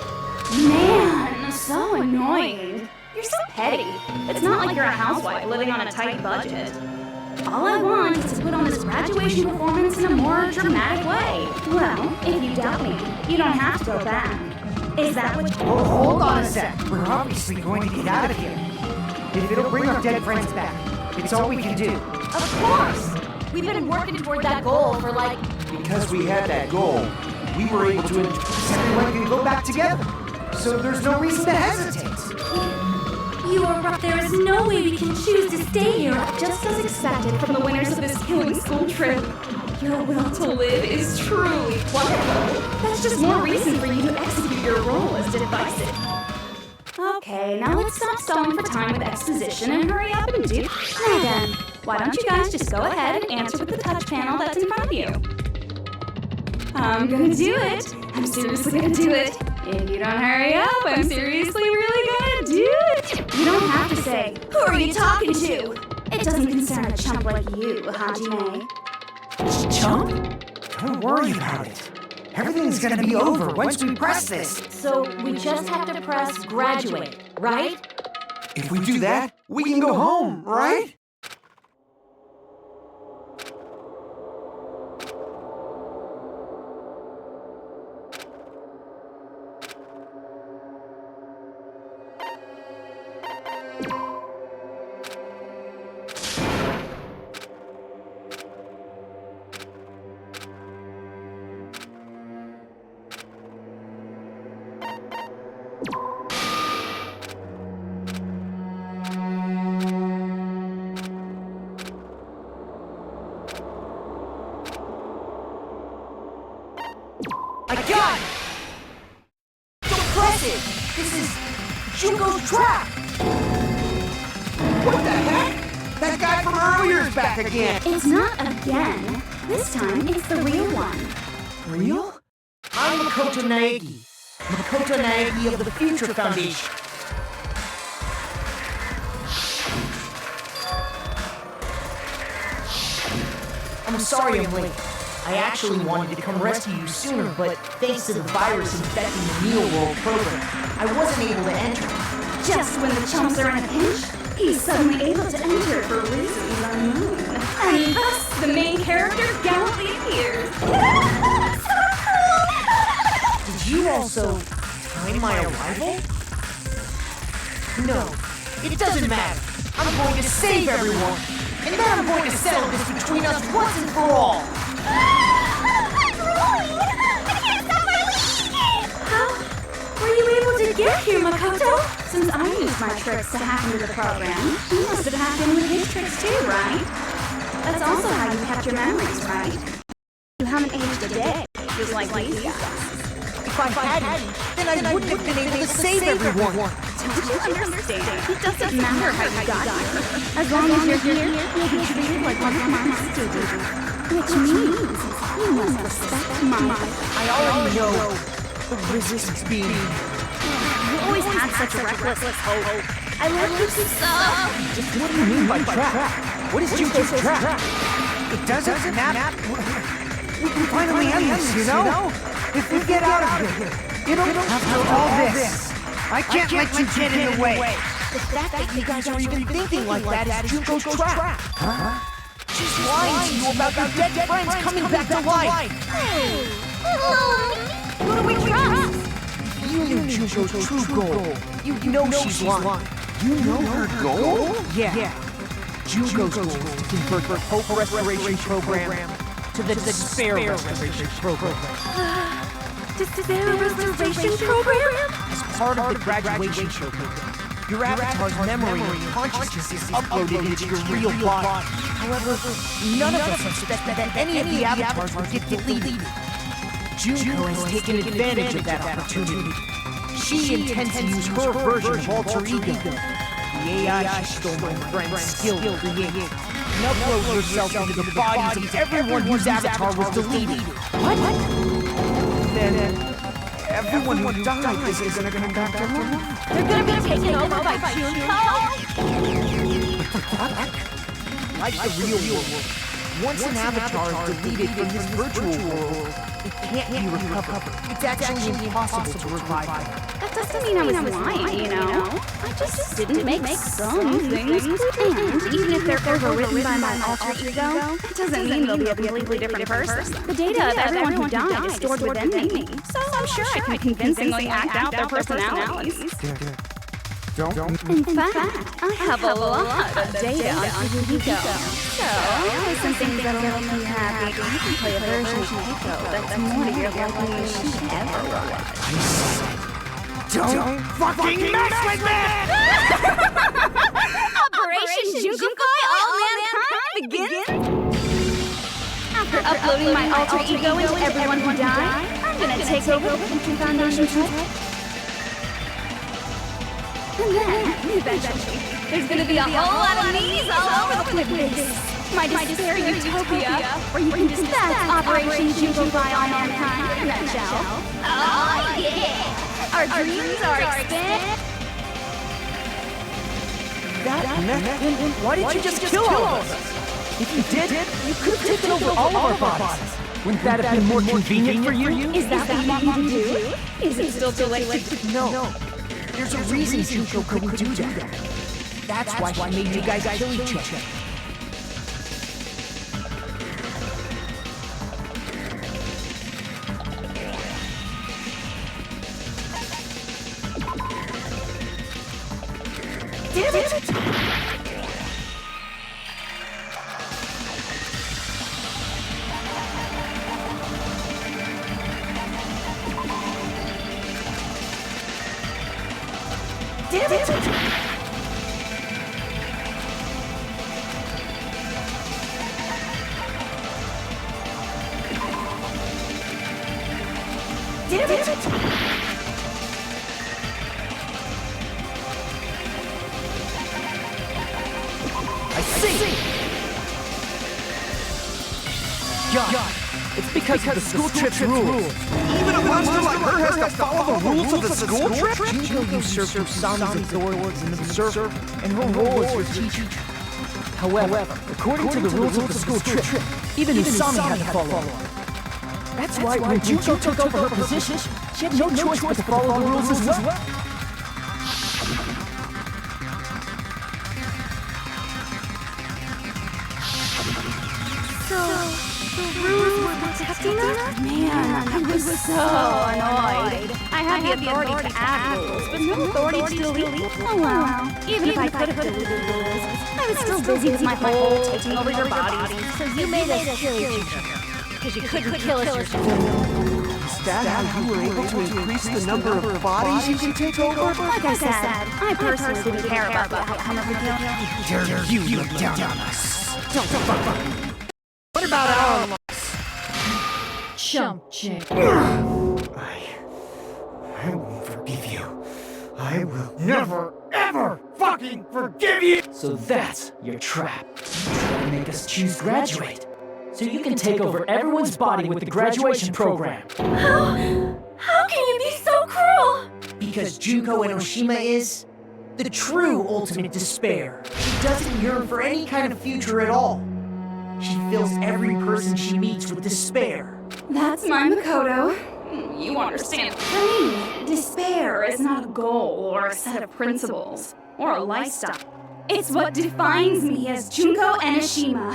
Man, so annoying. You're so petty. It's not like you're a housewife living on a tight budget. All I want is to put on this graduation performance in a more dramatic way. Well, if you doubt me, you don't have to go back. Is that what you... Oh, hold on a sec. We're obviously going to get out of here. If it'll bring our dead friends back, it's all we can do. Of course! We've been working toward that goal for like... Because we had that goal, we were able to everyone can go back together. So there's no reason to hesitate. You are right. There is no way we can choose to stay here, just as expected from the winners of this killing school trip. Your will to live is truly wonderful. That's just more reason for you to execute your role as divisive. Okay, now let's stop stalling for time with exposition and hurry up and do. Now then, why don't you guys just go ahead and answer with the touch panel that's in front of you? I'm gonna do it. I'm seriously gonna do it. If you don't hurry up, I'm seriously really gonna do it. You don't have to say, who are you talking to? It doesn't concern a chump like you, Hajime. Chump? Don't worry about it. Everything's gonna be over once we press this. So we just have to press graduate, right? If we do that, we can go home, right? I got it! Don't press it! This is Junko's trap! What the heck? That guy from earlier is back again! It's not again. This time, it's the real one. Real? I'm Makoto Naegi. Makoto Naegi of the Future Foundation. I'm sorry I'm late. I actually wanted to come rescue you sooner, but thanks to the virus infecting the Neo World program, I wasn't able to enter. Just when the chumps are in a pinch, he's suddenly able to enter for reasons unknown. And thus, the main character gallantly appears. Did you also time my arrival? No, it doesn't matter. I'm going to save everyone, and then I'm going to settle this between us once and for all. How were you able to get here, Makoto? Since I used my tricks to hack into the program, you must have hacked in with his tricks too, right? That's also how you kept your memories, right? You haven't aged a day, just like these guys. If I hadn't, then I wouldn't have been able to save everyone. Don't you understand? It doesn't matter how you got here. As long as you're here, you'll be treated like one of my students. Which means you must respect my... I already know the resistance being. You always had such reckless hope. I love you so. What do you mean by trap? What is Junko's trap? It doesn't matter. We can finally end this, you know? If we get out of here, it'll after all this. I can't let you get in the way. The fact that you guys are even thinking like that is Junko's trap. Huh? She's lying to you about your dead friends coming back to life. Who do we trust? You knew Junko's true goal. You know she's lying. You know her goal? Yeah. Junko's goal is to convert the Hope Restoration Program to the Despair Restoration Program. Despair Restoration Program? As part of the graduation program, your avatar's memory and consciousness is uploaded into your real body. However, none of us expected that any of the avatars would get deleted. Junko has taken advantage of that opportunity. She intends to use her version of Alter Ego, the AI she stole my friend's skill to create, and upload herself into the bodies of everyone whose avatar was deleted. What? Then everyone who died is gonna come back to life. They're gonna be taken over by Junko? Like the real world, once an avatar is deleted from this virtual world, it can't be recovered. It's actually impossible to revive it. That doesn't mean I was lying, you know? I just didn't make some things and even if they're overwritten by my alter ego, it doesn't mean they'll be a completely different person. The data of everyone who died is stored within me, so I'm sure I can convincingly act out their personalities. In fact, I have a lot of data on who you go. So, there's some things that'll make you happy. You can play a version of Nico that's more to your liking than she ever was. Don't fucking mess with me! Operation Junko All Mankind begins? After uploading my alter ego into everyone who died, I'm gonna take over the Future Foundation project. And then, eventually, there's gonna be a whole lot of me's all over the place. My despair utopia, where you can just that's Operation Junko All Mankind in a nutshell. Oh yeah! Our dreams are expanded. Why did you just kill all of us? If you did, you could have taken over all of our bodies. Wouldn't that have been more convenient for you? Is that what you want me to do? Is it still too late to... No. There's a reason Junko couldn't do that. That's why she made you guys kill each other. Damn it! Damn it! Damn it! God, it's because of the school trip's rules. Even a monster like her has to follow the rules of the school trip? Junko usurped Usami's authority as an observer, and her role is to teach. However, according to the rules of the school trip, even Usami had to follow. That's why when Junko took over her position, she had no choice but to follow the rules as well. The rules were protecting us? Man, I was so annoyed. I had the authority to add rules, but no authority to delete. Oh well. Even if I could have deleted rules, I was still busy with my whole taking over your bodies. So you made us kill each other. Because you couldn't kill us yourself. Is that how you were able to increase the number of bodies you can take over? Like I said, I personally didn't care about the outcome of the deal. Dare you look down on us? Don't fuck. What about our lives? Chump chick. I won't forgive you. I will Never, ever fucking forgive you! So that's your trap. Trying to make us choose graduate. So you can take over everyone's body with the graduation program. How can you be so cruel? Because Junko and Oshima is the true ultimate despair. She doesn't yearn for any kind of future at all. She fills every person she meets with despair. That's my Makoto. You understand. For me, despair is not a goal or a set of principles. or a lifestyle. It's what defines me as Junko Enoshima.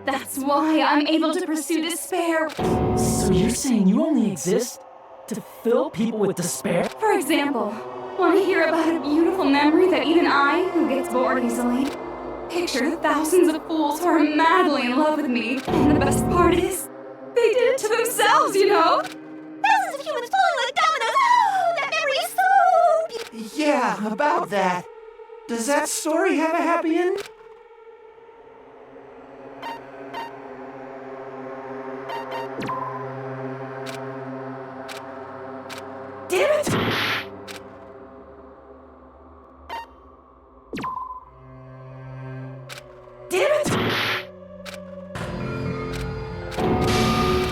That's why I'm able to pursue despair. So you're saying you only exist to fill people with despair? For example, want to hear about a beautiful memory that even I, who gets bored easily, picture thousands of fools who are madly in love with me. And the best part is, they did it to themselves, you know? Thousands of humans falling like dominoes! Oh, that memory is so beautiful! Yeah, about that. Does that story have a happy ending? Damn it! Damn it!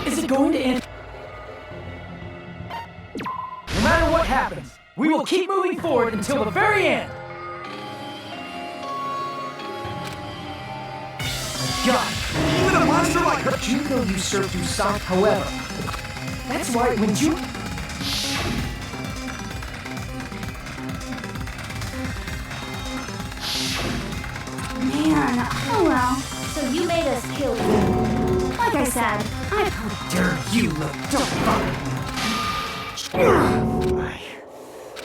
Is it going to end? No matter what happens, we will keep moving forward until the very end! God, Even a monster like her. Junko usurped Usagi, however. That's why when you... Man, oh well. So you made us kill you. Like I said, Dare you look, don't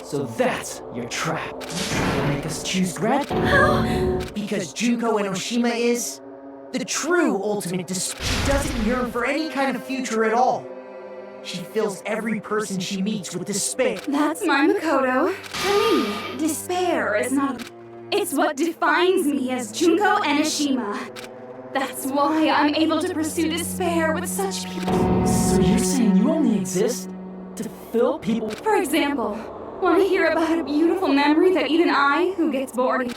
so that's your trap. You trying to make us choose grad? Because Junko Enoshima is the true ultimate despair. She doesn't yearn for any kind of future at all. She fills every person she meets with despair. that's my Makoto. For me, despair is not a... It's what defines me as Junko Enoshima. That's why I'm able to pursue despair with such people. So you're saying you only exist to fill people... For example, want to hear about a beautiful memory that even I, who gets bored,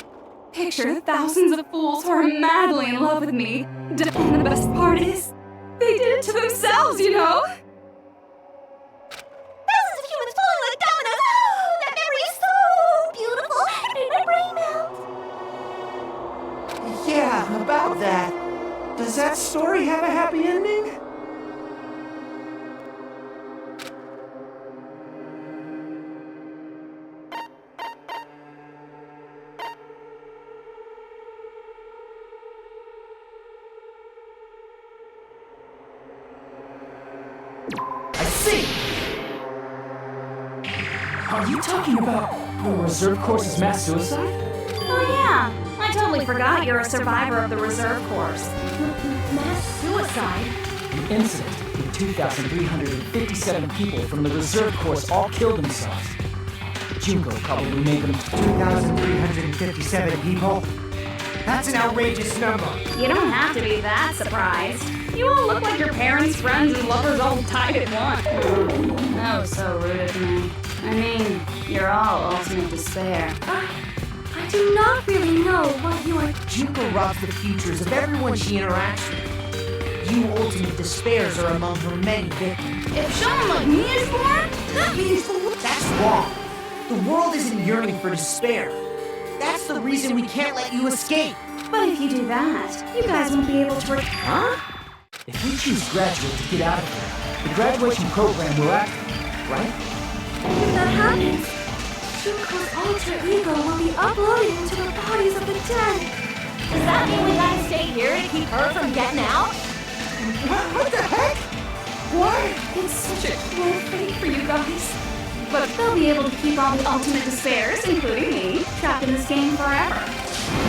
picture thousands of fools who are madly in love with me. And the best part is, they did it to themselves, you know? Thousands of humans falling like dominoes! Oh, that memory is so beautiful! It made my brain melt! Yeah, about that. Does that story have a happy ending? I see! Are you talking about the reserve course's mass suicide? Oh yeah, I totally forgot you're a survivor of the reserve course. Mass suicide? The incident in 2,357 people from the reserve course all killed themselves. Junko probably made them... 2,357 people? That's an outrageous number. You don't have to be that surprised. You all look like your parents, friends, and lovers all tied at once. Oh, so rude of me. I mean, you're all ultimate despair. I do not really know what you are... Junko robs the futures of everyone she interacts with. You ultimate despairs are among her many victims. If someone like me is born, that means the world... That's wrong. The world isn't yearning for despair. That's the reason we can't let you escape. But if you do that, you guys won't be able to... Huh? If we choose graduate to get out of here, the graduation program will activate, right? If that happens, Junko's alter ego will be uploaded into the bodies of the dead. Does that mean we gotta stay here to keep her from getting out? What the heck? Why? It's such a cruel fate for you guys. But they'll be able to keep all the ultimate despairs, including me, trapped in this game forever.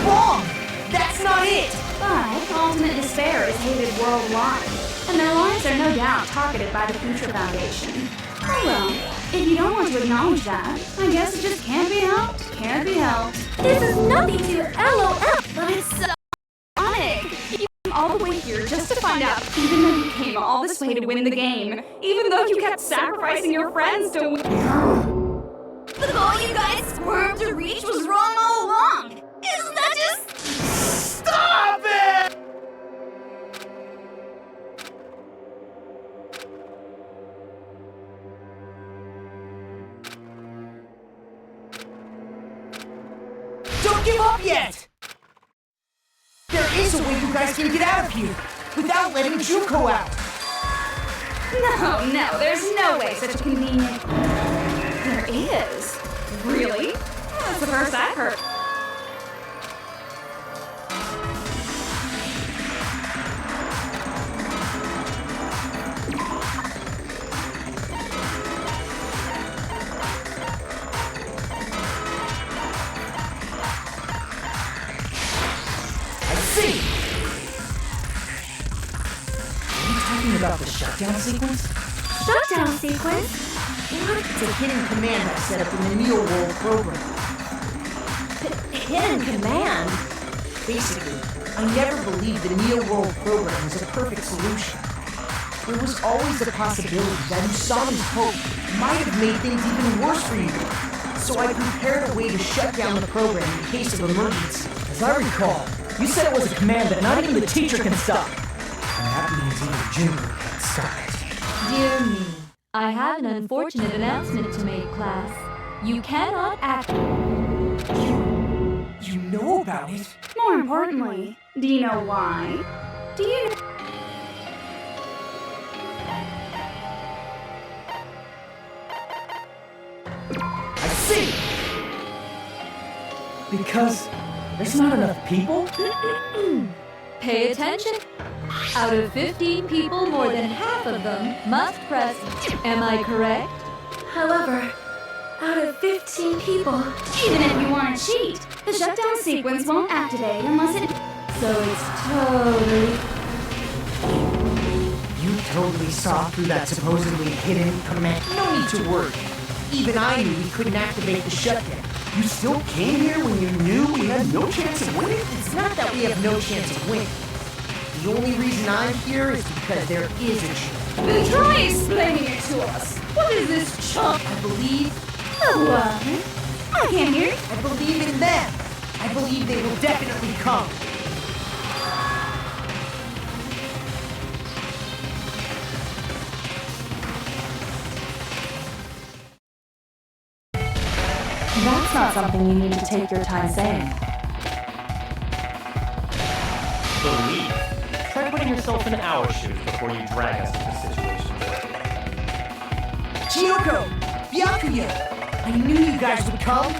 Wrong! That's not it! But ultimate despair is hated worldwide, and their lives are no doubt targeted by the Future Foundation. Oh well, if you don't want to acknowledge that, I guess it just can't be helped. Can't be helped. This is nothing to LOL, But it's so ironic. You came all the way here just to find out, even though you came all this way to win the game, even though you kept sacrificing your friends to win. The goal you guys squirmed to reach was wrong all along! Isn't that just... Stop it! Don't give up yet! There is a way you guys can get out of here without letting Junko out. No, there's no way such a convenient... There is. Really? That's the first I've heard. About the shutdown sequence? Shutdown sequence? It's a hidden command I set up in the Neo World program. Hidden command? Basically, I never believed the Neo World program was a perfect solution. There was always a possibility that Usami's hope might have made things even worse for you. So I prepared a way to shut down the program in case of emergency. As I recall, you said it was a command that not even the teacher can stop. And that means even Junko can't stop it. Dear me. I have an unfortunate announcement to make, class. You cannot act. You know about it? More importantly, do you know why? Do you know? I see! Because there's not enough people? Pay attention. Out of 15 people, more than half of them must press. Am I correct? However, out of 15 people, Even if you want to cheat, the shutdown sequence won't activate unless it... so it's totally... You totally saw through that supposedly hidden command. No need to worry. Even I knew we couldn't activate the shutdown. You still came here when you knew we had no chance of winning? It's not that we have no chance of winning. The only reason I'm here is because there is a chance. Then try explaining it to us. What is this chump? I believe, What? I can't hear. I believe in them. I believe they will definitely come. That's not something you need to take your time saying. Believe. Try putting yourself in our shoes before you drag us into situations like this. Chiyoko! Byakuya! I knew you guys would come!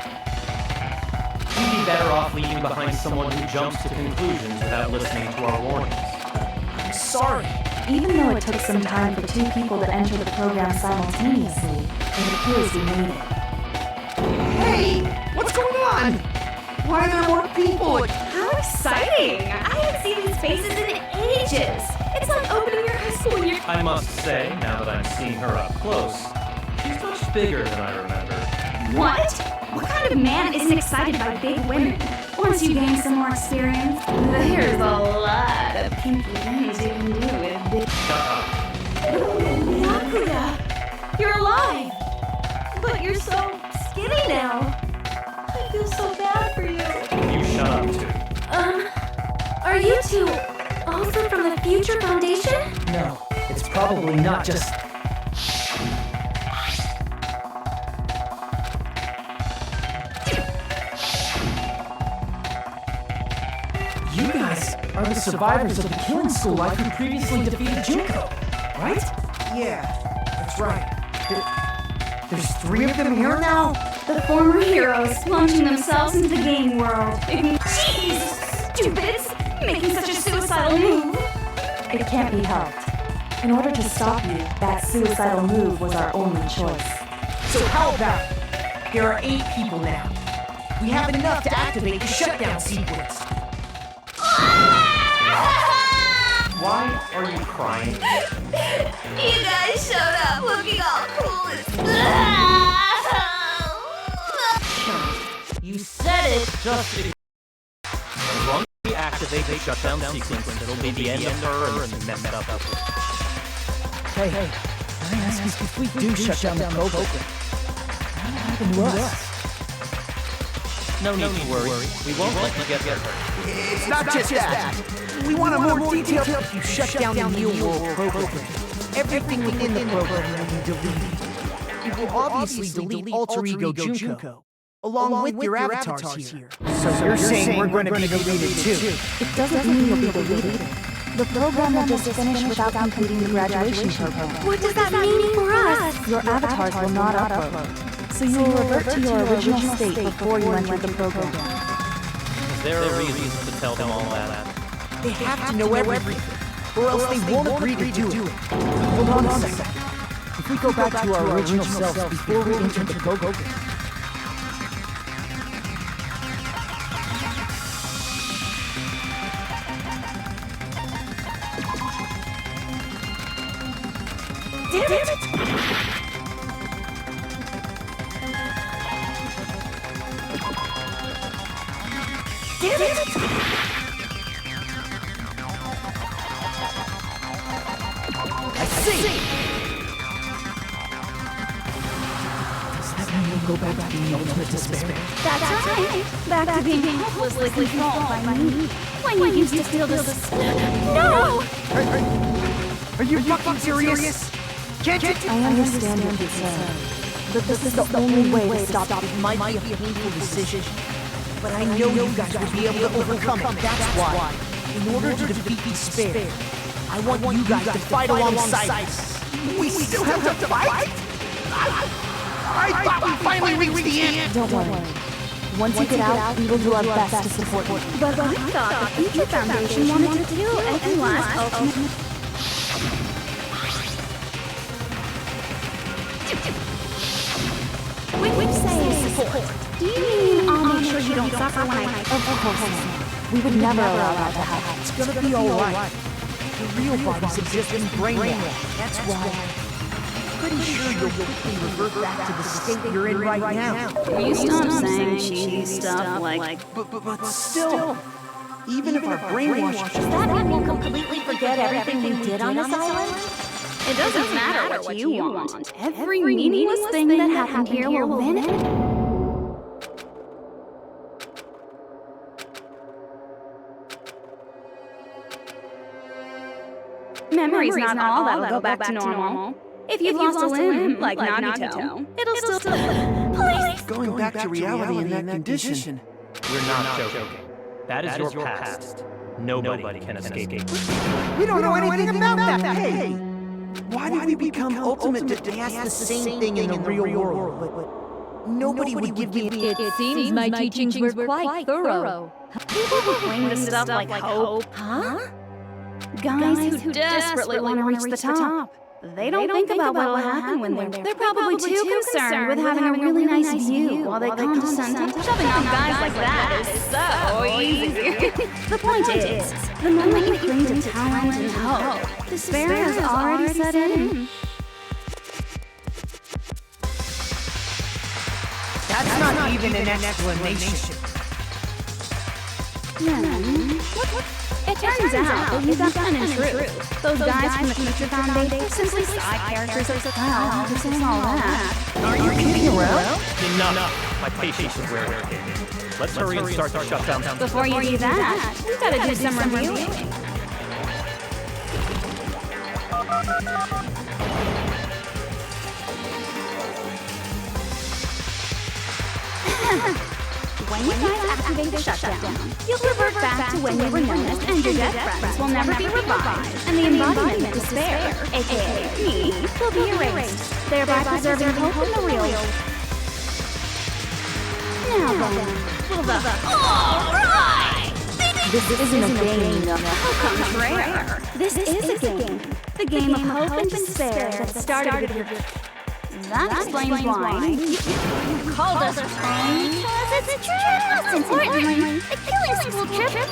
You'd be better off leaving behind someone who jumps to conclusions without listening to our warnings. I'm sorry. Even though it took some time for two people to enter the program simultaneously, it appears we made it. Hey! What's going on? Why are there more people? How exciting! I haven't seen these faces in ages. It's like opening your high school year. I must say, now that I'm seeing her up close, she's much bigger than I remember. What? What kind of man isn't excited by big women? Once you gain some more experience, there's a lot of kinky things you can do with big... Shut up. Byakuya! You're alive! But you're so skinny now. I feel so bad for you. You shut up, too. Are you two also from the Future Foundation? No, it's probably not just... You guys are the survivors of the killing school life who previously defeated Junko, right? Yeah, that's right. There's 3 of them here now? The former heroes plunging themselves into the game world. Jeez, stupids! Making such a suicidal move. It can't be helped. In order to stop you, that suicidal move was our only choice. So how about it? There are 8 people now. We have enough to activate the shutdown sequence. Why are you crying? You guys showed up looking all cool as... You said it! Just as long as we activate the shutdown sequence, it'll be the end of her and messed up. Hey, can I ask you, if we do shut down the program, what will happen to us? No need to worry. We won't let you get hurt. It's not just that. We want a more detailed... If you shut down the Neo World program, everything within the program will be deleted. It will obviously delete Alter Ego Junko, along with your avatars here. So you're saying we're going to be deleted too? It doesn't mean you'll be deleted. The program will just finish without completing the graduation program. What does that mean for us? Your avatars will not upload. So you will revert to your original state before you enter the program. Is there a reason to tell them all that? They have to know everything, or else they won't agree to do it. Hold on a second. If we go back to our original selves before we enter the program, Damn it! Damn it! I see! Does that mean we'll go back to being ultimate despair? That's right. Back to being hopelessly controlled by me. When you used to feel this... No! Are you fucking serious? Can't you? I understand what you're saying, but this is the only way to stop it. It might be a painful decision, but I know you guys will be able to overcome it. That's why, in order to defeat despair, I want you guys to fight alongside us. We still have to fight? I thought we finally reached the end. Don't worry. Once you get out, we will do our best to support you. But I thought the Future Foundation wanted to do anything last ultimate... Which says support. Do you mean I'll make sure you don't suffer when I... Of course not. We would never allow that to happen. It's gonna be alright. The real bodies exist in brainwash. That's why. Pretty sure you'll quickly revert back to the state you're in right now. You stop saying cheesy stuff like... But still, even if our brainwash... Does that mean we'll completely forget everything we did on this island? It doesn't matter what you want. Every meaningless thing that happened here will vanish. Memory's not all that'll go back to normal. If you've lost a limb, like Nagito, it'll still... Please! Going back to reality in that condition. We're not joking. That is your past. Nobody can escape it. We don't know anything about that. Hey! Why did we become ultimate? They ask the same thing in the real world, but nobody would give me... It seems my teachings were quite thorough. People who claim this stuff like hope, guys who desperately want to reach the top. They don't think about what will happen when they're probably too concerned with having a really nice view while they condescend to shoving off guys like that is so easy. The point is, the moment you cling to talent and hope, despair has already set in. That's not even an explanation. It turns out that you got fun and true. Those guys from the Future Foundation are simply side characters as well. After saying all that, Are you kidding around? Enough! My patience is wearing thin. Let's hurry and start the shutdown. before you do that, we gotta do some reviewing. When you guys activate the shutdown, you'll revert back to when you were known as and your dead friends will never be revived, and the embodiment of despair, aka me, will be erased, thereby preserving hope in the real world. Now then, will the... Alright! This isn't a game, How comes rare? This is a game. The game of hope and despair that started with your... That explains why. You called us because it's true. Importantly, the killing school trip.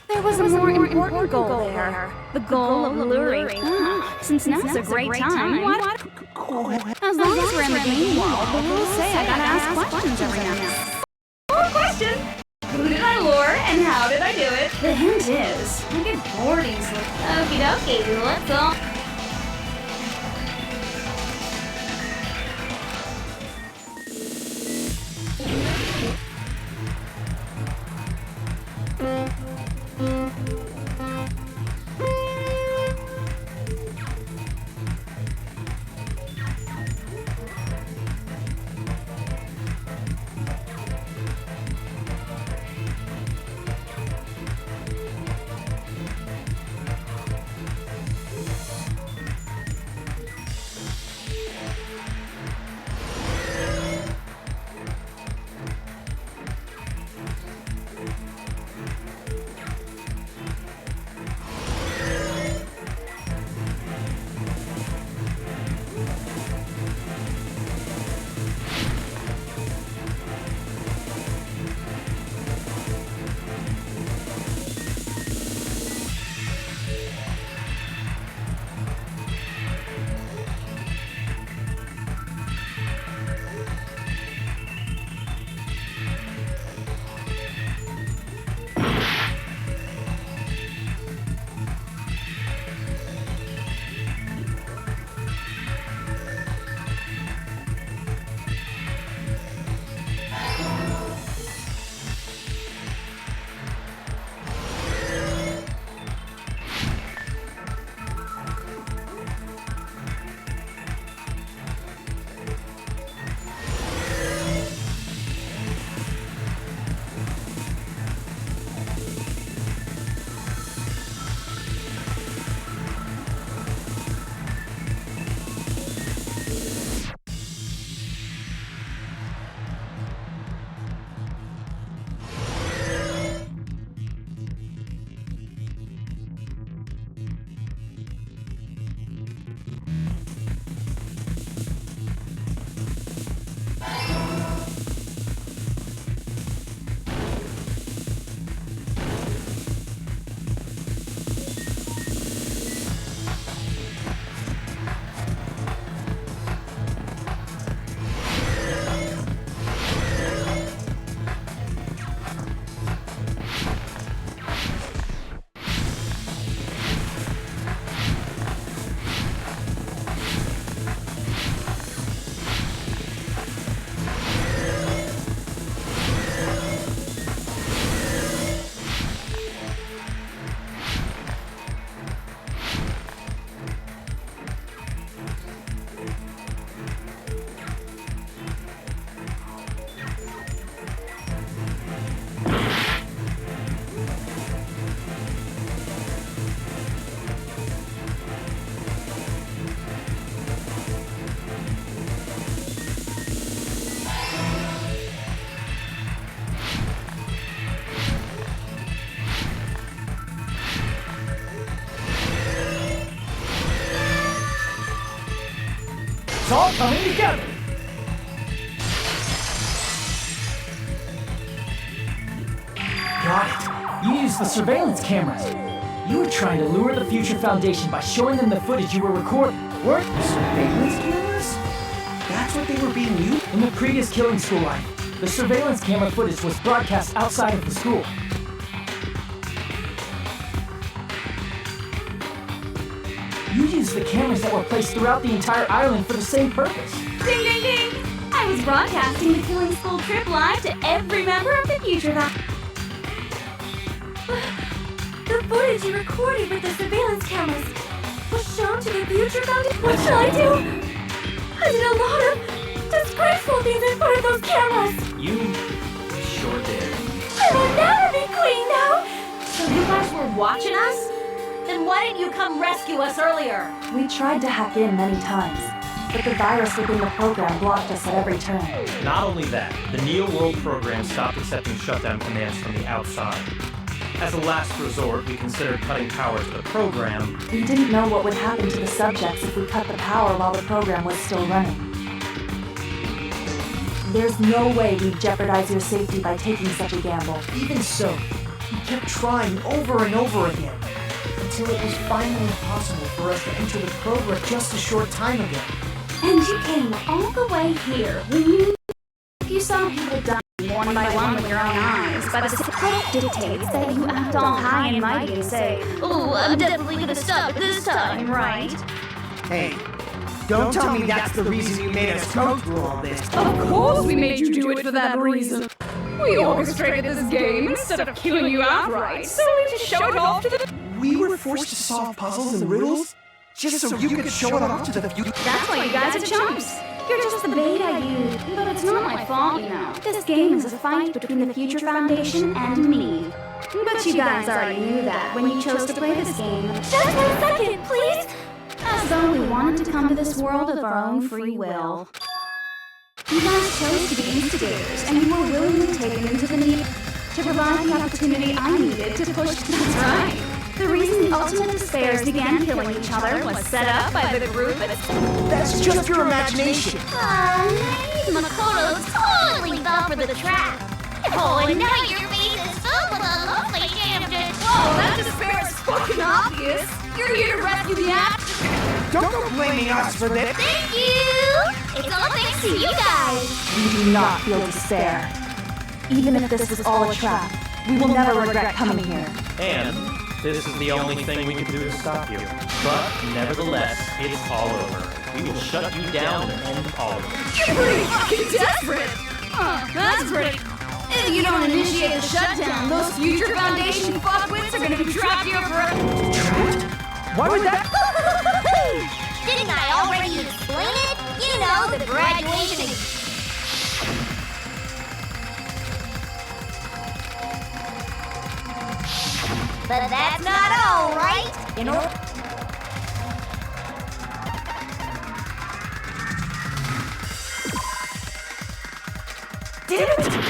There was a more important goal there. The goal of luring. Since now's a great time, why not? As long as we're in the game world, we'll say I gotta ask questions every now and then. One question. Who did I lure and how did I do it? The hint is, I get bored easily. Okie dokie, let's go. coming together. Got it. You used the surveillance cameras. You were trying to lure the Future Foundation by showing them the footage you were recording, weren't you? Surveillance cameras? That's what they were being used? In the previous killing school line, the surveillance camera footage was broadcast outside of the school. You used the cameras that were placed throughout the entire island for the same purpose. Ding, ding, ding! I was broadcasting the Killing School trip live to every member of the Future Foundation. The footage you recorded with the surveillance cameras was shown to the Future Foundation. What shall I do? I did a lot of disgraceful things in front of those cameras. You sure did. I will never be queen now. So you guys were watching us? Then why didn't you come rescue us earlier? We tried to hack in many times, but the virus within the program blocked us at every turn. Not only that, the Neo World program stopped accepting shutdown commands from the outside. As a last resort, we considered cutting power to the program. We didn't know what would happen to the subjects if we cut the power while the program was still running. There's no way we'd jeopardize your safety by taking such a gamble. Even so, we kept trying over and over again, until it was finally possible for us to enter the program just a short time ago. And you came all the way here when you saw people die one by one with your own eyes. But the script dictates that you act all high and mighty and say, "Oh, I'm definitely gonna stop it this time, right?" Hey, don't tell me that's the reason you made us go through all this. Of course we made you do it for that reason. We orchestrated this game instead of killing you outright, so we just show it off to the... We were forced to solve puzzles and riddles just so you could show it off to the future. That's why you guys are chumps. You're just the bait I used. But it's not my fault, you know. This game is a fight between the Future Foundation and me. But you guys already knew that when you chose to play this game. Just 1 second, please. As though we wanted to come to this world of our own free will. You guys chose to be instigators, and you were willingly taken into the need to provide the opportunity I needed to push. That's right. The reason the Ultimate Despairs began killing each other was set up by the group at That's just your imagination. Naive Makoto totally fell for the trap. Oh, and now your face is filled with a lovely damage. Whoa, that despair is fucking obvious. You're here to rescue the act. Don't go blaming us for this. Thank you! It's all thanks to you guys! We do not feel despair. Even if this was all a trap, we will never regret coming here. And this is the only thing we can do to stop you. But nevertheless, it's all over. We will shut you down and end all of it. You're pretty fucking desperate! Huh, that's great. If you don't initiate the shutdown, those Future Foundation fuckwits are gonna be trapped here forever. Why would that? Didn't I already explain it? You know, the graduation But that's not all, right? You know? Damn it!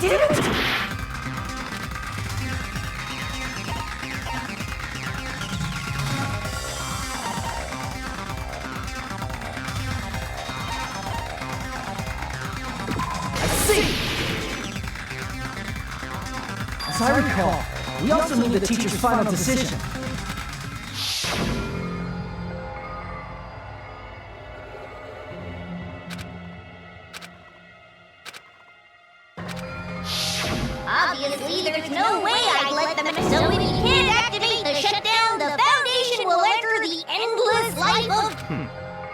Damn it! As I recall, we also need the teacher's final decision. Obviously, there's no way I'd let them. So if you can't activate the shutdown, the Foundation will enter the endless life of...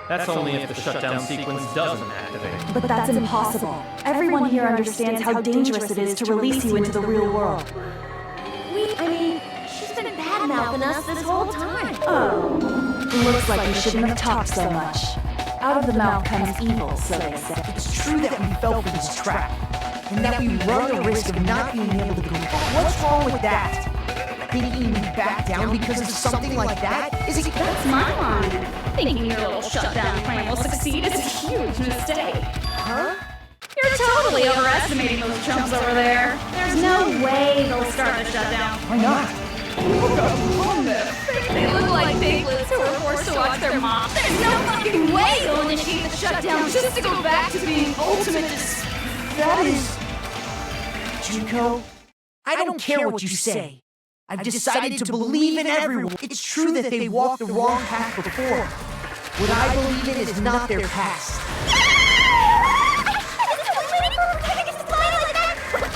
That's only if the shutdown sequence doesn't activate. But that's impossible. Everyone here understands how dangerous it is to release you into the real world. She's been bad-mouthing us this whole time. Oh, looks like you shouldn't have talked so much. Out of the mouth comes evil, so they say. It's true that we fell for this trap, and that we run the risk of not being able to go back. What's wrong with that? thinking you back down because of something like that? Is it... That's my line. Thinking your little shutdown plan will succeed is a huge mistake. Huh? You're totally overestimating those chumps over there. There's no way they'll start the shutdown. Why not? They look like piglets who were forced to watch their mom. There's no fucking way they'll initiate the shutdown just to go back to being ultimate. That is... Junko, I don't care what you say. I've decided to believe in everyone. It's true that they walked the wrong path before. What I believe in is not their past.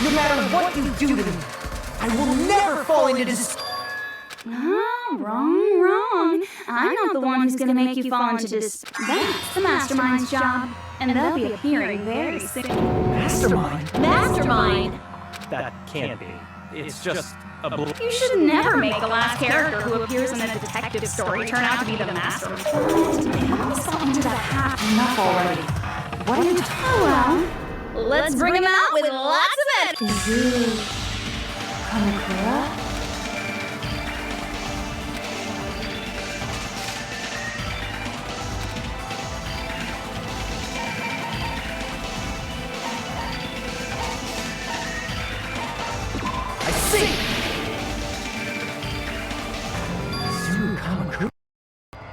No matter what you do to me, I will never fall into this... Oh, wrong. I'm not the one who's gonna make you fall into this. That's the mastermind's job. And they'll be appearing very soon. Mastermind? Mastermind! That can't be. It's just a You should never make the last character who appears in a detective story turn out to be the mastermind. Something to that half. Enough already. What are you talking Oh well. Let's bring him out with lots of it. Izuru Kamakura?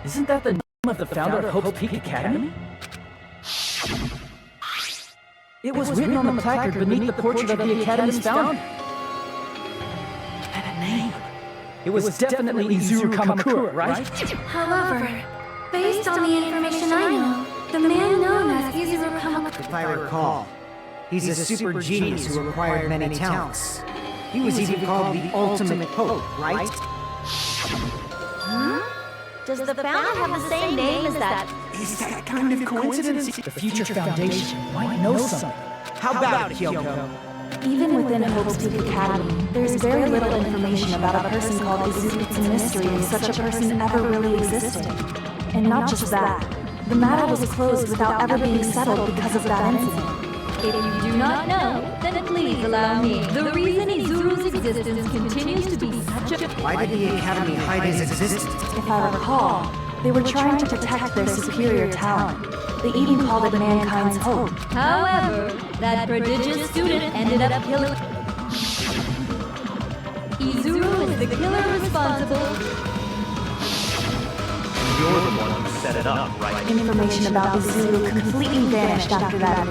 Isn't that the name of the founder of Hope's Peak Academy? It was written on the placard beneath the portrait of the Academy's founder. That name. It was definitely Izuru Kamakura, right? However, based on the information I know, the man known as Izuru Kamakura... If I recall, he's a super genius who acquired many talents. He was even called the Ultimate Hope, right? Does the founder have the same name as that? Is that kind of coincidence? The Future Foundation might know something. How about it, Kyoko? Even within Hope's Peak Academy, there's very little information about a person called Izuru. It's a mystery if such a person ever really existed. And not just that, the matter was closed without ever being settled because of that incident. If you do not know, then please allow me. The reason Izuru's existence continues to be such a... Why did the Academy hide his existence? If I recall, they were trying to protect their superior talent. They even called it mankind's hope. However, that prodigious student ended up killing... Izuru is the killer responsible... You're the one who set it up, right? Information about Izuru completely vanished after that.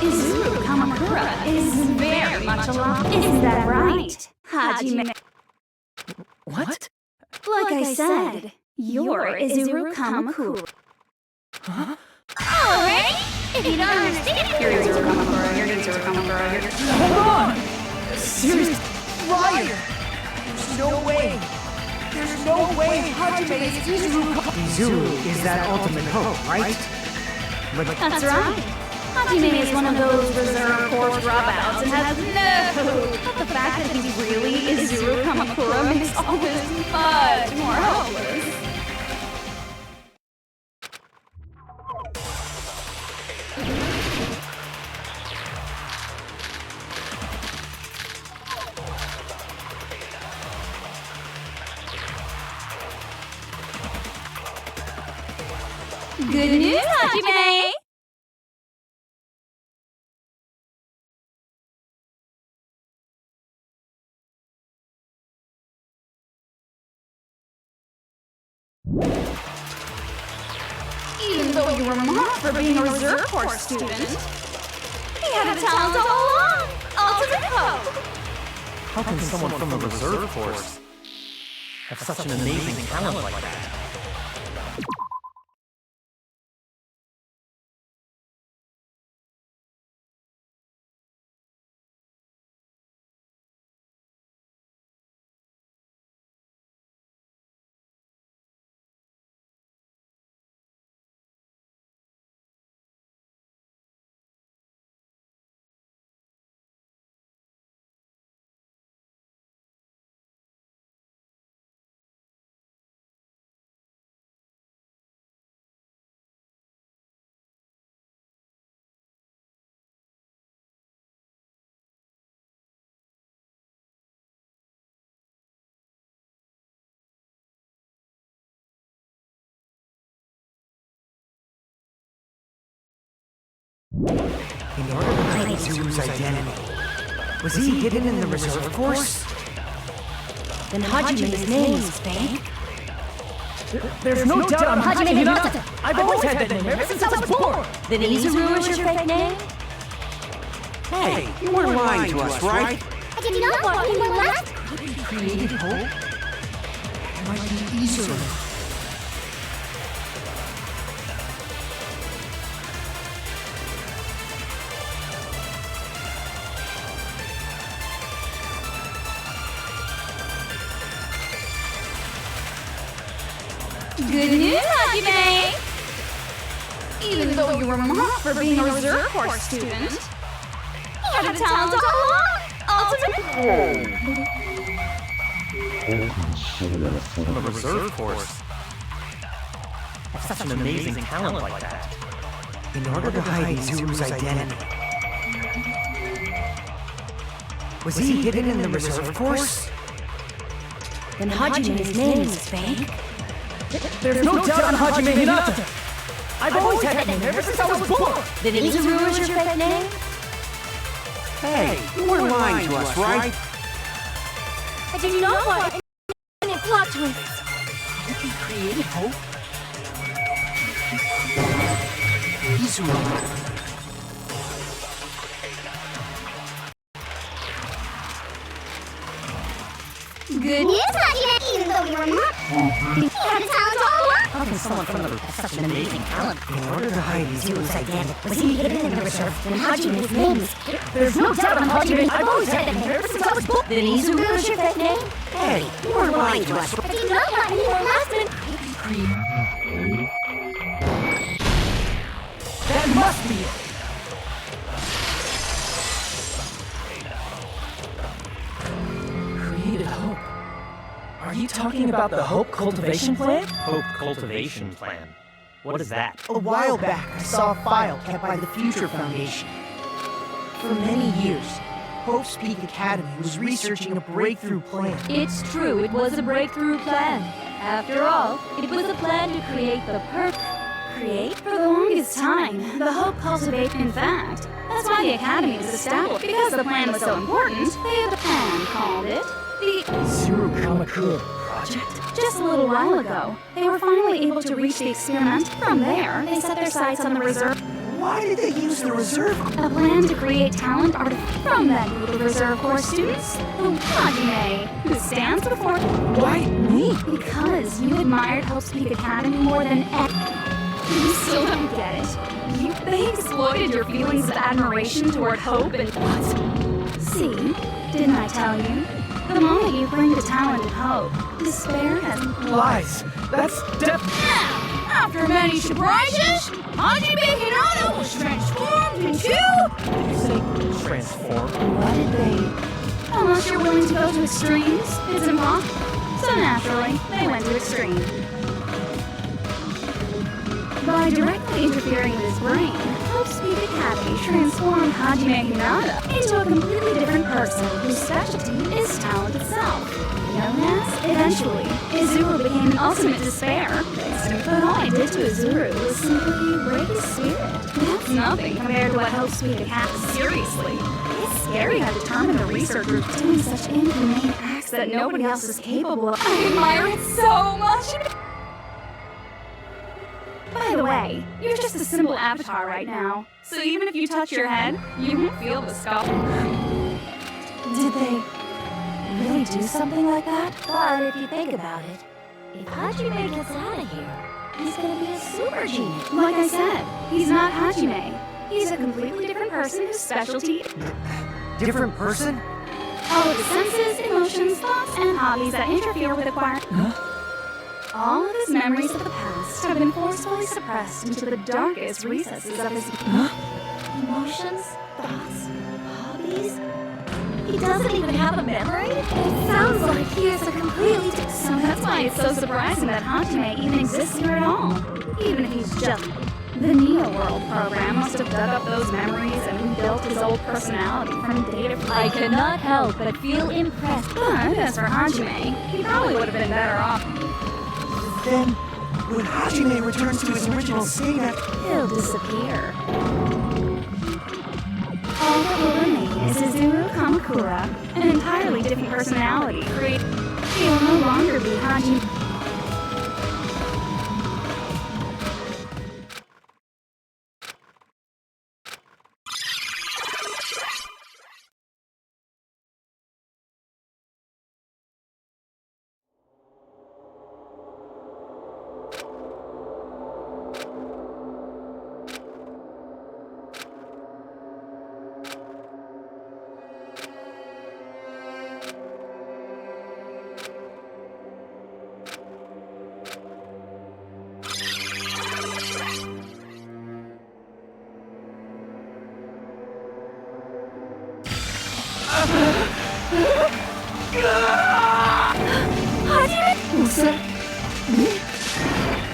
Izuru Kamakura is very much alive. Is that right, Hajime? What? Like I said, you're Izuru Kamakura. Huh? Alright? If you don't understand, you're Izuru Kamakura, you're Izuru Kamakura, you're... Hold on! Serious liar! There's no way! There's no way Hajime is Izuru! Izuru is that Ultimate Hope, right? But That's right. Hajime is one of those reserve course dropouts and has no... But the fact that he's really Izuru Kamakura makes all this much more hopeless. Good news, Hajime! Even though you were mocked for being a reserve course student, he had a talent all along! Ultimate hope! How can someone from the reserve force have such an amazing talent like that? In order to hide Izuru's identity, was he hidden in the reserve force? Then Hajime's name is fake? There's no doubt I'm Hajime Hinata. I've always had that name ever since I was born. Then Izuru is your fake name? Hey, you weren't lying to us, right? I did not want any more last. Created hope? It might be Izuru. Good news, Hajime! Even though you were mocked for being a reserve course student, you had a talent all along! Ultimate! From a reserve force. Such an amazing talent like that. In order to hide Izuru's identity, was he hidden in the reserve force? Then Hajime's name is fake? There's no doubt I'm Hajime Hinata. I've always had that name ever since I was born. Then Izuru is your fake name? Hey, you weren't lying to us, right? I do not want any plot twists. He created hope? Izuru. Good news, Hajime! Even though you were mocked, you had a talent all along! How can someone from the have such an amazing talent? In order to hide Izuru's Izuru's identity, was he hidden in the reserve? Then Hajime's name is... There's no doubt I'm Hajime. I've always had that name ever since I was born. Then Izuru is your fake name? Hey, you weren't lying to us. I did not want any more last minute. That must be it. Created hope. Are you talking about the Hope Cultivation Plan? Hope Cultivation Plan. What is that? A while back, I saw a file kept by the Future Foundation. For many years, Hope's Peak Academy was researching a breakthrough plan. It's true, it was a breakthrough plan. After all, it was a plan to create the Create? For the longest time, the Hope Cultivate, in fact. That's why the Academy was established. Because the plan was so important, they had a plan called it the Zero Kamakura Project? Just a little while ago, they were finally able to reach the experiment. From there, they set their sights on the reserve. Why did they use the reserve? A plan to create talent from that group of reserve course students, who Hajime, who stands before. Why me? Because you admired Hope's Peak Academy more than You still don't get it. They exploited your feelings of admiration toward Hope and what? See, didn't I tell you? The moment you bring to talent and hope, despair has Lies. That's After many surprises, Hajime Hinata was transformed into... You say transform? What did they... Unless you're willing to go to extremes, it's impossible. So naturally, they went to extreme. By directly interfering with his brain, Hope's Peak Academy transformed Hajime Hinata into a completely different person whose specialty is talent itself. Known as, eventually, Izuru became an ultimate despair. But all I did to Izuru was simply break his spirit. That's nothing compared to what Hope's Peak Academy. Seriously, it's scary how determined the research group is doing such inhumane acts that nobody else is capable of. I admire it so much. By the way, you're just a simple avatar right now, so even if you touch your head, you won't feel the skull. Did they really do something like that? But if you think about it, if Hajime gets out of here, he's gonna be a super genius. Like I said, he's not Hajime. He's a completely different person whose specialty... Different person? All of the senses, emotions, thoughts, and hobbies that interfere with acquiring... All of his memories of the past have been forcefully suppressed into the darkest recesses of his... Emotions, thoughts, hobbies? He doesn't even have a memory? It sounds like he is a completely So that's why it's so surprising that Hajime even exists here at all. Even if he's just... The Neo World program must have dug up those memories and rebuilt his old personality from data... I cannot help but feel impressed. But as for Hajime, he probably would have been better off. Then, when Hajime returns to his original state, He'll disappear. All that will remain is Izuru Kamakura, an entirely different personality. He will no longer be Hajime.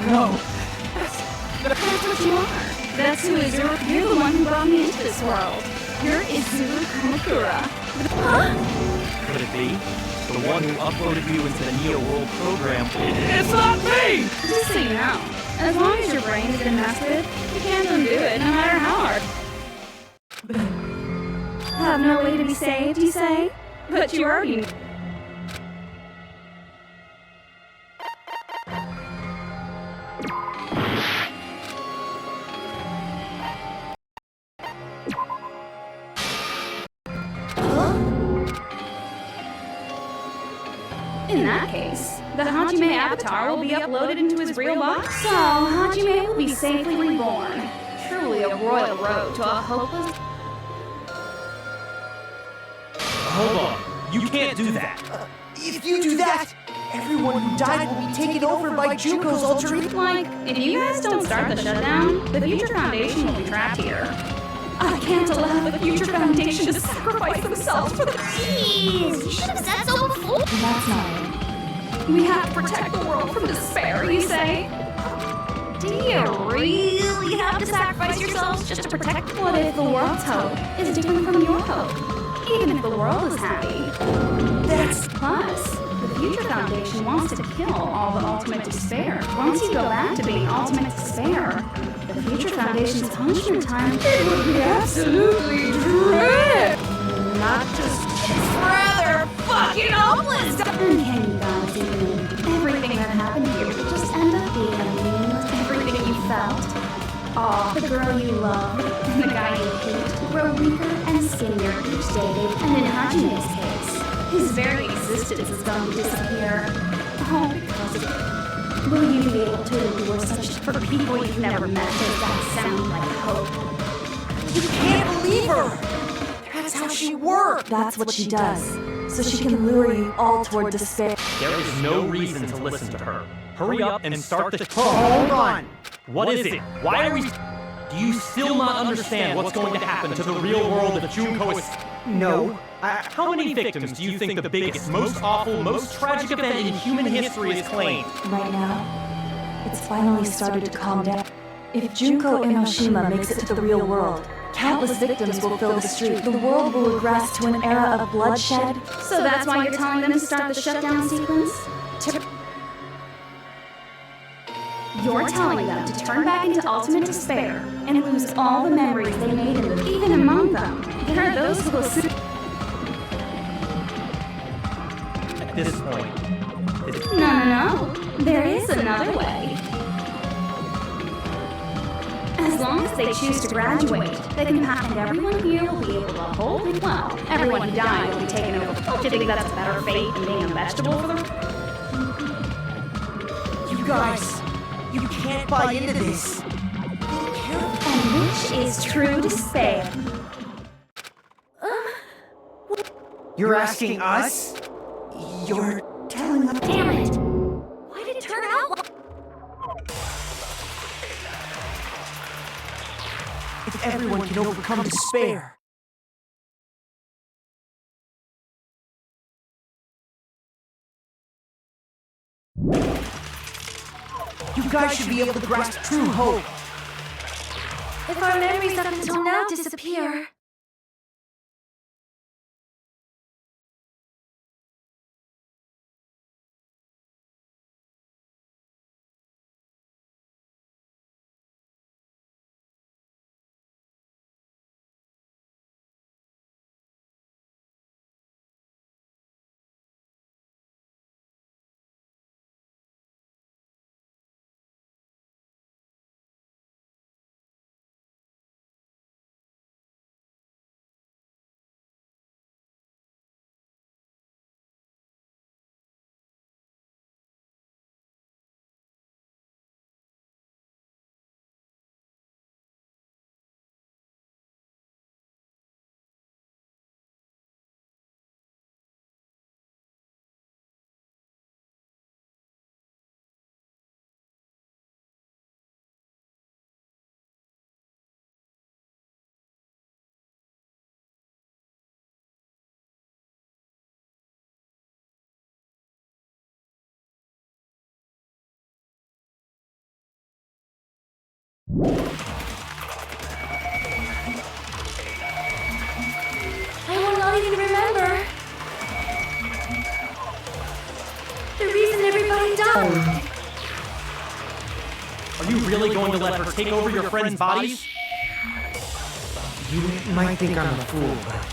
No. That's what you are. That's who Izuru. You're the one who brought me into this world. You're Izuru Kamakura. Could it be? The one who uploaded you into the Neo World program. It's not me! Just so you know, as long as your brain has been messed with, you can't undo it, no matter how hard. Have no way to be saved, you say? But you already. In that case, the Hajime avatar will be uploaded into his real body. So, Hajime will be safely reborn. Truly a royal road to a hopeless... Hold on. You can't do that. If you do that, everyone who died will be taken over by Junko's alter ego. Like, if you guys don't start the shutdown, the Future Foundation will be trapped here. I can't allow the Future Foundation to sacrifice themselves for the... Jeez, you should have said so before. That's not it. We have to protect the world from despair, you say? Do you really have to sacrifice yourselves just to protect? What if the world's hope is different from your hope? Even if the world is happy. That's... Plus, the Future Foundation wants to kill all the ultimate despair. Once you go back to being ultimate despair, the Future Foundation's punishment time, it would be absolutely dread. Not just... It's rather fucking hopeless! And can you guys even... Everything that happened here will just end up being a meaningless... Everything you felt. Aw, the girl you love and the guy you hate grow weaker and skinnier each day. And in Hajime's case, his very existence is going to disappear. All because of it. Will you be able to endure such... For people you've never met, does that sound like hope? You can't believe her! That's how she works! That's what she does, so she can lure you all toward despair. There is no reason to listen to her. Hurry up and start the... Hold on! What is it? Why are we... Do you still not understand what's going to happen to the real world if Junko is... No. How many victims do you think the biggest, most awful, most tragic event in human history has claimed? Right now, it's finally started to calm down. If Junko Enoshima makes it to the real world, countless victims will fill the street. The world will regress to an era of bloodshed. So that's why you're telling them to start the shutdown sequence? You're telling them to turn back into ultimate despair and lose all the memories they made in them. Even among them, there are those who will... At this point... No. There is another way. As long as they choose to graduate, they can pass, and everyone here will be able to hold it well. Everyone who died will be taken over. Don't you think that's a better fate than being a vegetable for them? You guys, you can't buy into this. And which is true despair? You're asking us? You're telling us... Damn it! Why did it turn out like... If everyone can overcome despair, you guys should be able to grasp true hope. If our memories up until now disappear, I will not even remember. The reason everybody died. Are you really going to let her take over your friends' bodies? You might think I'm a fool, but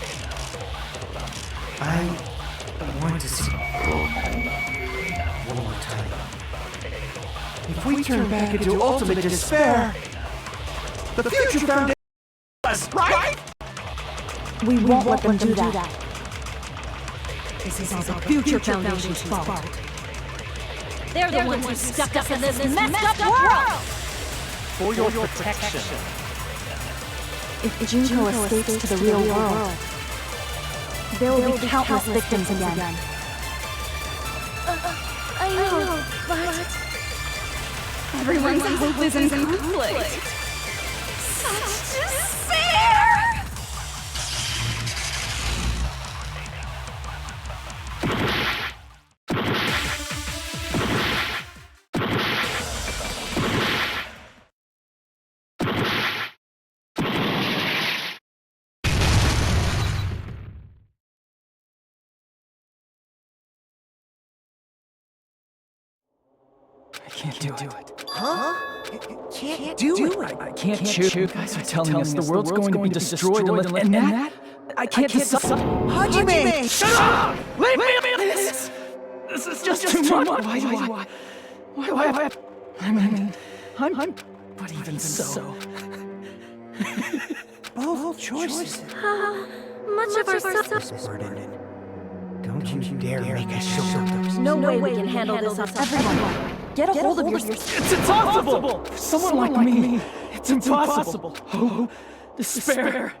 I want to see one more time. If we turn back into ultimate despair, the future foundation us, right? We won't let them do that. This is all the future foundation's fault. They're the ones who stuck us in this messed up world! For your protection. If Junko escapes to the real world, there will be countless victims again. I know, but... Everyone's hope is in conflict. Such despair! I can't do it. Huh? Can't do it. I can't choose. You guys are telling us the world's going to be destroyed and that? I can't decide. Hajime! Shut up! Leave me alone! This is just too much. Why? I mean, I'm... But even so... Both choices. How much of our Suffering. Don't you dare make us shoulders. No way we can handle this on Everyone, get a hold of yourself. It's impossible! For someone like me, it's impossible. Hope, despair,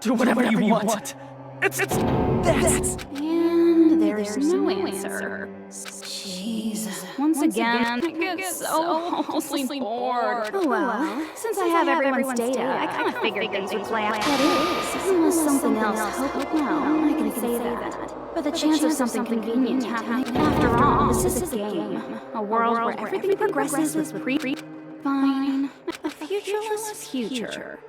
do whatever you want. It's that's... And there's no answer. Jeez. Once again, I get so hopelessly bored. Oh well, since I have everyone's data, I kind of figured things would play out. That is, unless something else. Hope now, I can say that. But the chance of something convenient happening, after all, this is a game. A world where everything progresses with fine, a futureless future.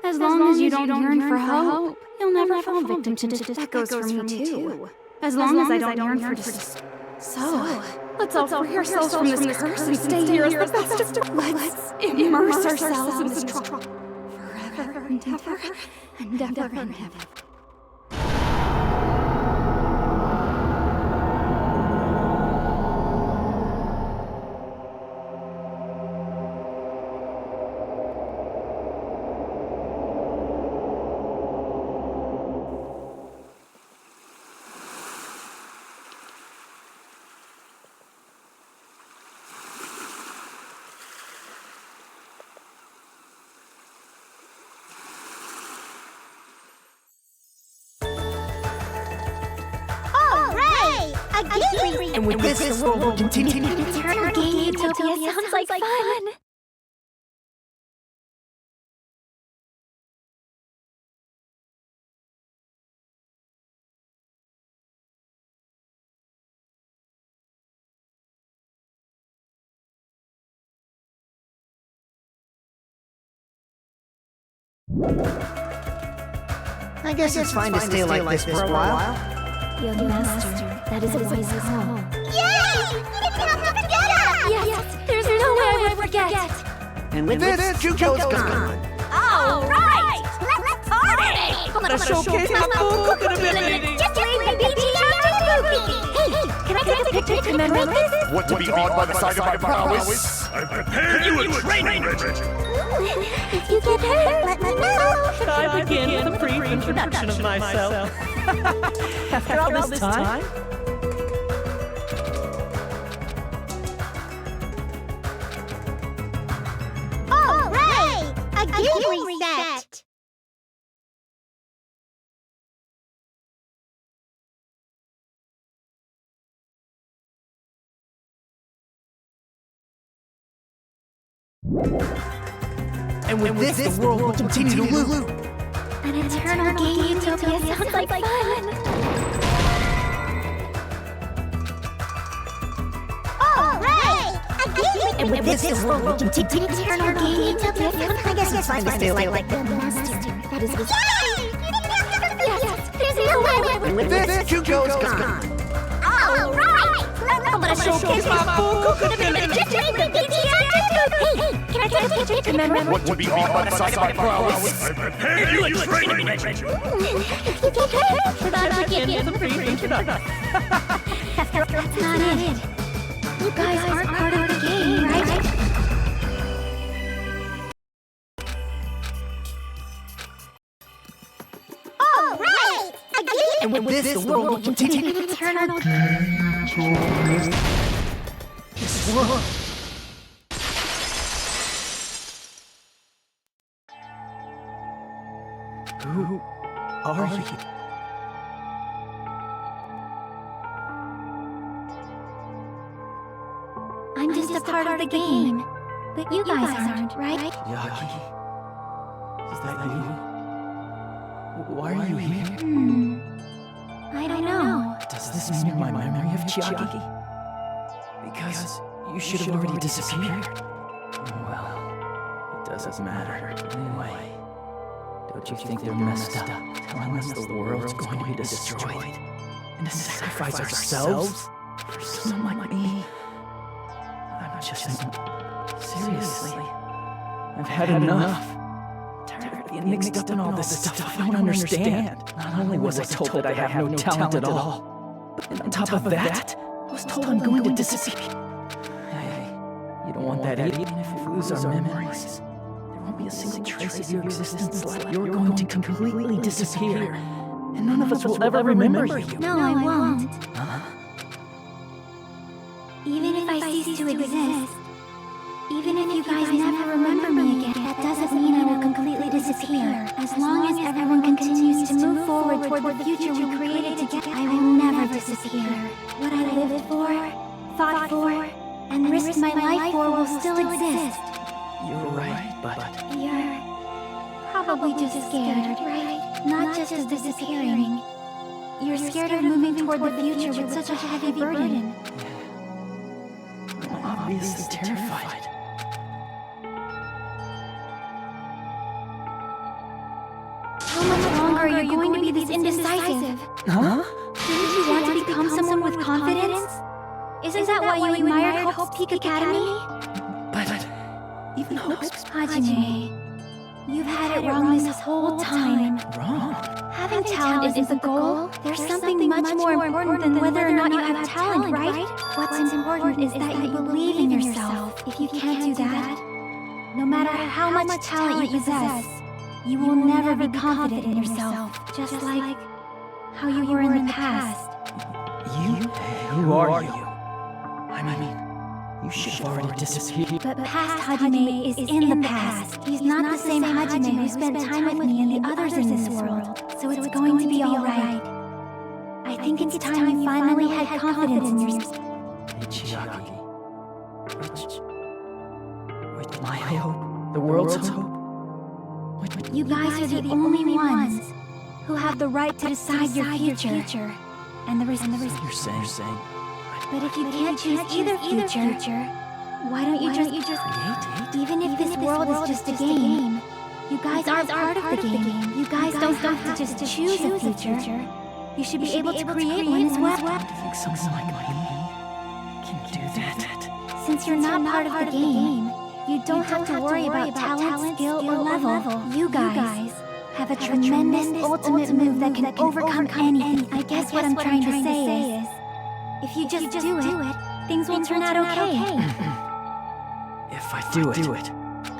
As long as you don't yearn for hope, you'll never fall victim to that goes for me too. As long as I don't yearn for So, let's all free ourselves from this curse and stay here as the best of... Let's immerse ourselves in this trouble. Forever and ever and ever and ever. And with this, the world will continue. Eternal game utopia sounds like fun! I guess it's fine to stay like this for a while. Young master, that is a wise call. Yay! We didn't have to forget us! Yes, there's no way I would forget! And with this, Junko's gone. All right! Let's party! Let us showcase how cool cooking ability. Just play the BGM. Hey, can I take a picture to commemorate this? What to be awed by the sight of my prowess? I've prepared you a training regiment. If you get hurt, let me know. Should I begin with a brief introduction of myself? After all this time? All right! A game reset! And with this, the world will continue to loot. An eternal game utopia sounds like fun! All right! A game And with this world, we can turn our game into different. I guess it's fine to stay like the master. That is what. Yes, there's no way. And with this, Cuco's gone. All right. I'm gonna showcase my full Hey, can I take a picture? Remember? What would be all but sci-fi prowess? I've prepared you a training regiment. That's not it. You guys aren't part of the game, right? All right. And with this, the world will continue to Turn our this world. Who are you? I'm just a part of the game. But you guys aren't, right? Yaki? Is that you? Why are you here? I don't know. Does this mean my memory of Chiaki? Because you should have already disappeared. Well, it doesn't matter. Anyway, don't you think they're messed up, telling us the world's going to be destroyed? And to sacrifice ourselves? For someone like me? I'm just... Seriously. I've had enough. Tired of being mixed up in all this stuff I don't understand. Not only was I told that I have no talent at all, but on top of that, I was told I'm going to disappear. Hey, you don't want that either. Even if we lose our memories, there won't be a single trace of your existence left. You're going to completely disappear, and none of us will ever remember you. No, I won't. Even if I cease to exist, even if you guys never remember me again, that doesn't mean I will completely disappear. As long as everyone continues to move forward toward the future we created together, I will never disappear. What I lived for, fought for, and risked my life for will still exist. You're right, but... You're probably just scared, right? Not just of disappearing. You're scared of moving toward the future with such a heavy burden. I'm obviously terrified. How much longer are you going to be this indecisive? Huh? Didn't you want to become someone with confidence? Isn't that why you admired Hope's Peak Academy? But even Hope's Hajime, you've had it wrong this whole time. wrong. Having talent isn't the goal. There's something much more important than whether or not you have talent, right? What's important is that you believe in yourself. If you can't do that, no matter how much talent you possess, you will never be confident in yourself. Just like how you were in the past. You? Who are you? I mean, you should have already disappeared. But past Hajime is in the past. He's not the same Hajime who spent time with me and the others in this world. So it's going to be alright. I think it's time you finally had confidence in yourself. Chiaki. With my hope. The world's hope. You guys are the only ones who have the right to decide your future. And the rest. You're saying. But if you can't choose either future, why don't you just Create? even if this world is just a game, you guys aren't part of the game. You guys don't have to just choose a future. You should be able to create one as well. Do you think someone like me can do that? Since you're not part of the game, you don't have to worry about talent, skill, or level. You guys have a tremendous ultimate move that can overcome anything. I guess what I'm trying to say is, if you just do it, things will turn out okay. If I do it.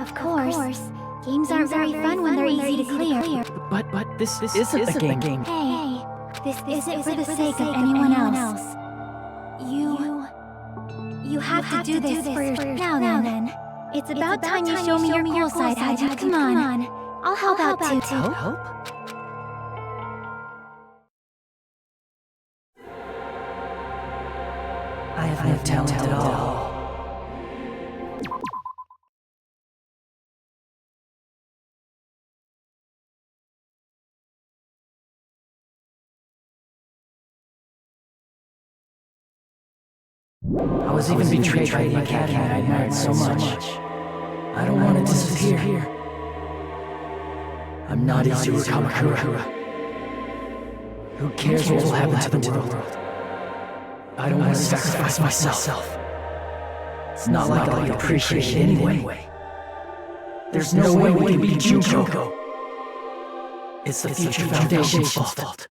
Of course, games aren't very fun when they're easy to clear. But this isn't a game. Hey, this isn't for the sake of anyone else. You have to do this for yourself. Now then, it's about time you show me your cool side, Haji. Come on, I'll help out too. Help? I have no talent at all. I was even betrayed by the academy I admired so much. I don't want to disappear. I'm not Izuru Kamakura. Who cares what will happen to the world? I don't want to sacrifice myself. It's not like I'll be appreciated anyway. There's no way we can beat Junko. It's the Future Foundation's fault.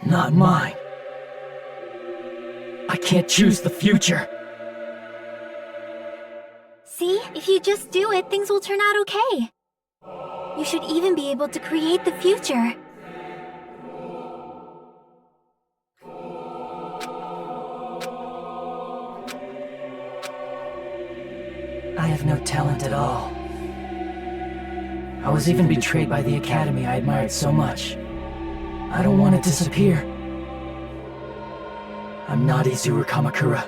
Not mine. I can't choose the future. See, if you just do it, things will turn out okay. You should even be able to create the future. I have no talent at all. I was even betrayed by the academy I admired so much. I don't want to disappear. I'm not Izuru Kamakura.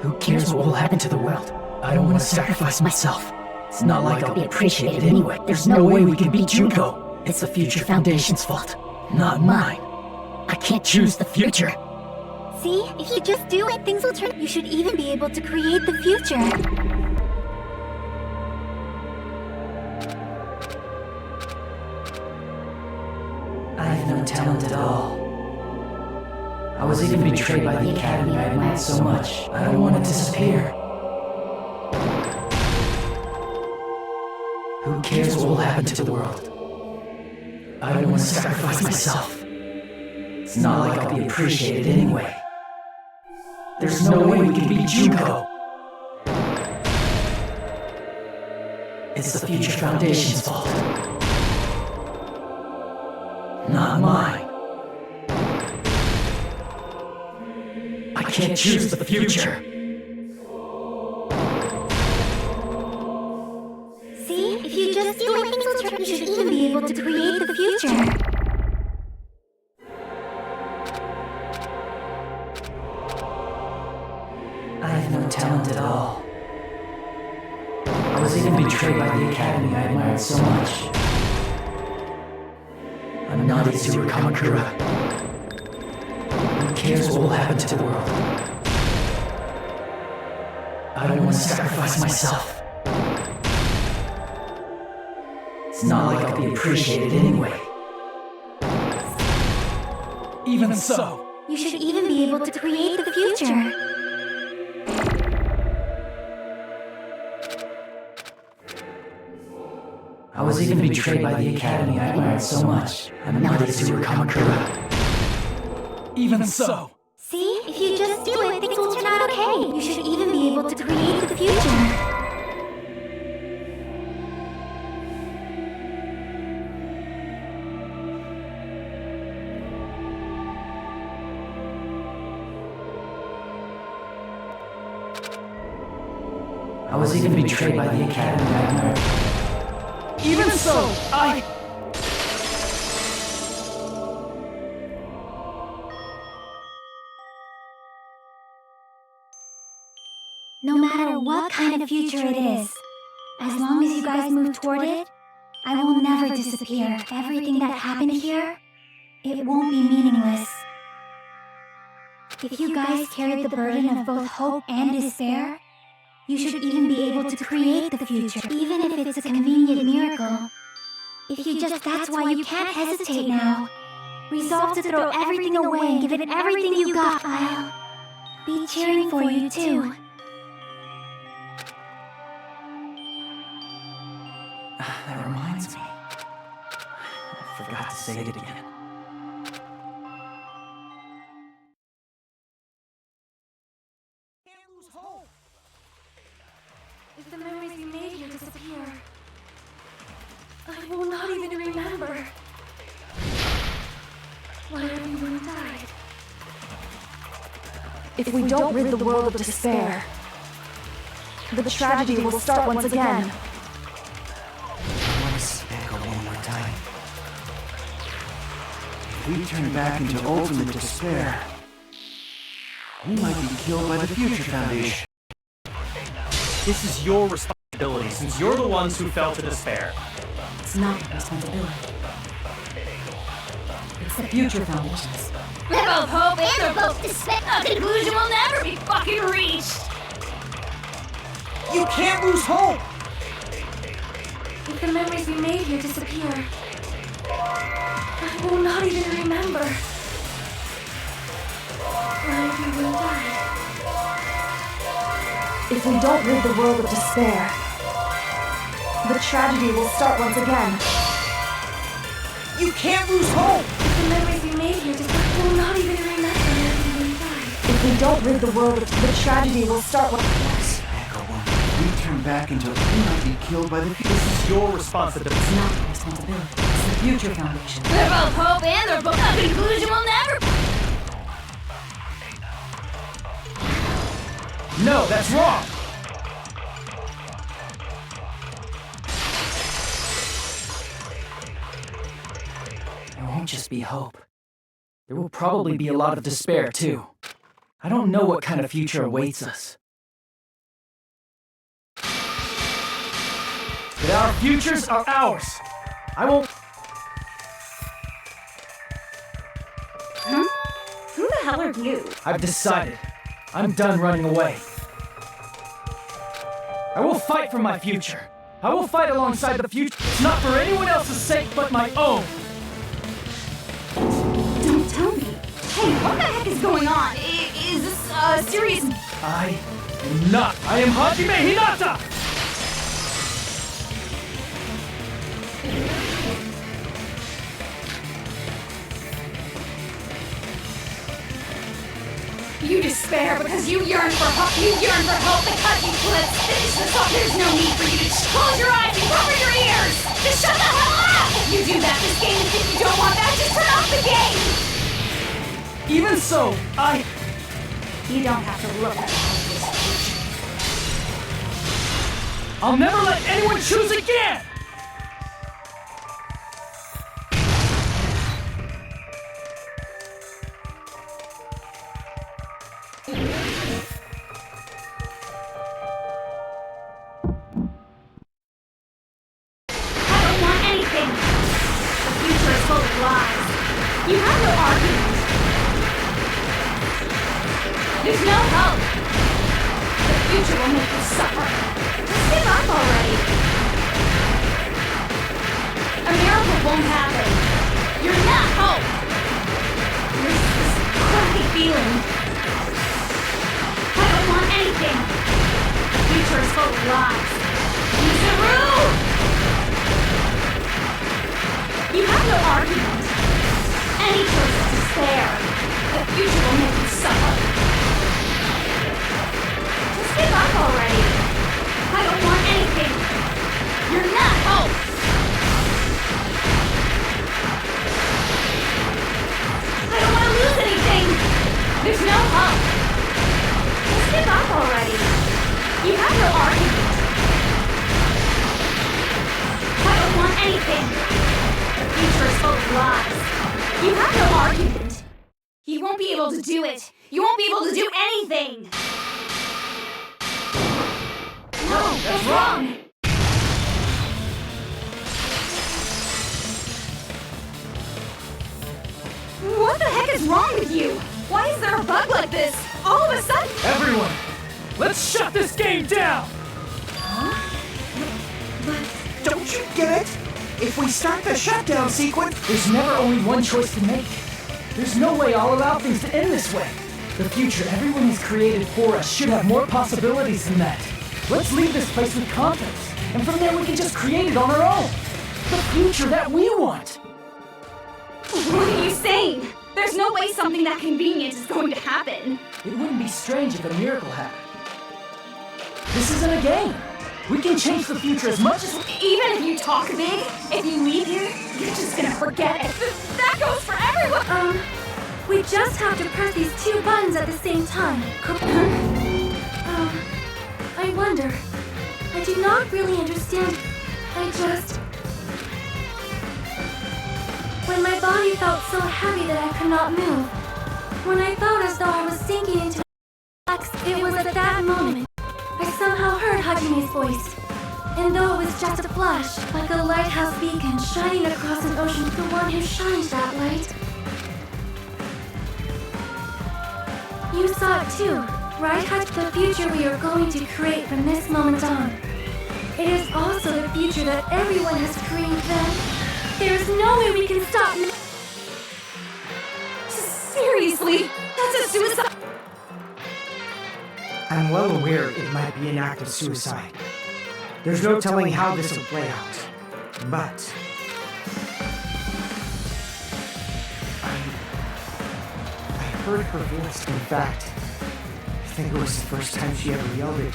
Who cares what will happen to the world? I don't want to sacrifice myself. It's not like I'll be appreciated anyway. There's no way we can beat Junko. It's the Future Foundation's fault, not mine. I can't choose the future. See, if you just do it, things will turn. You should even be able to create the future. I have no talent at all. I was even betrayed by the academy I admired so much. I don't want to disappear. Who cares what will happen to the world? I don't want to sacrifice myself. It's not like I'll be appreciated anyway. There's no way we can beat Junko. It's the Future Foundation's fault, not mine. I can't choose the future. See, if you just do it, things will turn. You should even be able to create the future. I have no talent at all. I was even betrayed by the academy I admired so much. I'm not Izuru Kamakura. Who cares what will happen to the world? I don't want to sacrifice myself. It's not like I'll be appreciated anyway. Even so, You should even be able to create the future. I was even betrayed by the academy I admired so much. I'm not Izuru Kamakura. Even so, See, if you just do it, things will turn out okay. You should even be able to create the future. I was even betrayed by the academy I admired. Even so, No matter what kind of future it is, as long as you guys move toward it, I will never disappear. Everything that happened here, it won't be meaningless. If you guys carried the burden of both hope and despair, you should even be able to create the future, even if it's a convenient miracle. If you just, that's why you can't hesitate now. Resolve to throw everything away and give it everything you got. I'll be cheering for you too. That reminds me. I forgot to say it again. If the memories we made here disappear, I will not even remember why everyone died. If we don't rid the world of despair, the tragedy will start once again. I want to see Echo one more time. If we turn back into ultimate despair, we might be killed by the Future Foundation. This is your responsibility, since you're the ones who fell to despair. It's not my responsibility. It's the Future Foundation's. They're both hope and they're both despair. A conclusion will never be fucking reached. You can't lose hope! If the memories we made here disappear, I will not even remember why everyone died. If we don't rid the world of despair, the tragedy will start once again. You can't lose hope! If the memories we made here disappear, I will not even remember why everyone died. If we don't rid the world of the tragedy will start once again. We turn back into we might be killed by the Future. This is your responsibility. It's not my responsibility. It's the Future Foundation. They're both hope and they're both a conclusion will never. No, that's wrong! There won't just be hope. There will probably be a lot of despair, too. I don't know what kind of future awaits us. But our futures are ours. I won't... Huh? Who the hell are you? I've decided. I'm done running away. I will fight for my future. I will fight alongside the future. It's not for anyone else's sake but my own. Don't tell me. Hey, what the heck is going on? Is this a serious... I am not. I am Hajime Hinata! You despair because you yearn for hope. You yearn for hope because you flip. Finish this up. There's no need for you to close your eyes and cover your ears. Just shut the hell up! If you do that, this game, if you don't want that, just turn off the game! Even so, You don't have to look at this. I'll never let anyone choose again! You have no argument. There's no hope. The future will make you suffer. Just give up already. A miracle won't happen. You're not hope. There's this crappy feeling. I don't want anything. The future is full of lies. Miseru! You have no argument. Any choice is despair. The future will make you suffer. Just give up already. I don't want anything. You're not hope. I don't want to lose anything. There's no hope. Just give up already. You have no argument. I don't want anything. The future is full of lies. You have no argument. You won't be able to do it. You won't be able to do anything. No, that's wrong. What the heck is wrong with you? Why is there a bug like this? All of a sudden? Everyone, let's shut this game down! But don't you get it? If we start the shutdown sequence, There's never only one choice to make. There's no way I'll allow things to end this way. The future everyone has created for us should have more possibilities than that. Let's leave this place with confidence, and from there we can just create it on our own. The future that we want. What are you saying? There's no way something that convenient is going to happen. It wouldn't be strange if a miracle happened. This isn't a game. We can change the future as much as... Even if you talk big, if you leave here, you're just gonna forget it. That goes for everyone! We just have to press these two buttons at the same time. I wonder. I do not really understand. When my body felt so heavy that I could not move. When I felt as though I was sinking into it was at that moment I somehow heard Hajime's voice. And though it was just a flash, like a lighthouse beacon shining across an ocean, the one who shines that light. You saw it too, right? The future we are going to create from this moment on. It is also the future that everyone has created then. There is no way we can stop. Seriously, that's a suicide. I'm well aware it might be an act of suicide. There's no telling how this will play out. But I heard her voice. In fact, I think it was the first time she ever yelled it.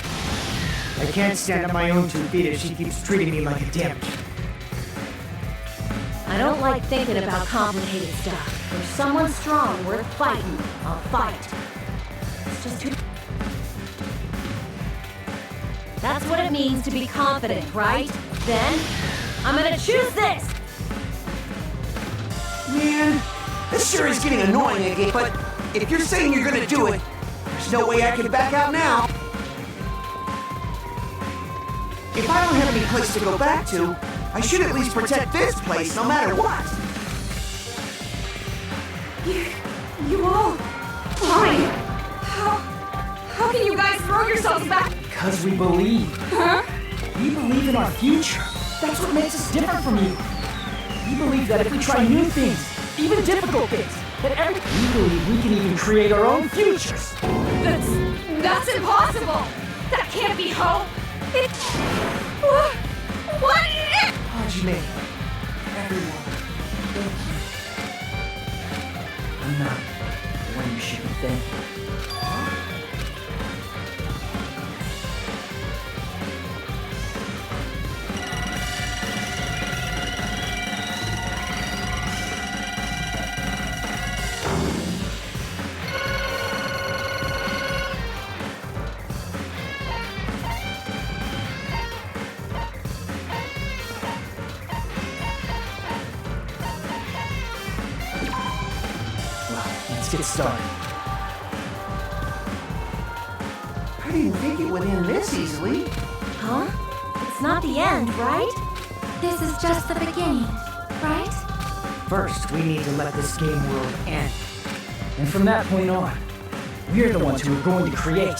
I can't stand on my own 2 feet if she keeps treating me like a damn kid. I don't like thinking about complicated stuff. If there's someone strong worth fighting, I'll fight. It's just too... That's what it means to be confident, right? Then, I'm gonna choose this! Man, this sure is getting annoying again, but if you're saying you're gonna do it, there's no way I can back out now. If I don't have any place to go back to, I should at least protect this place no matter what. You all... Why? How can you guys throw yourselves back? Because we believe. Huh? We believe in our future. That's what makes us different from you. We believe that if we try new things, even difficult things, we believe we can even create our own futures. That's impossible. That can't be hope. What? Hajime, everyone, thank you. I'm not the one you should be thanking. Let's get started. I didn't think it would end this easily. Huh? It's not the end, right? This is just the beginning, right? First, we need to let this game world end. And from that point on, we're the ones who are going to create.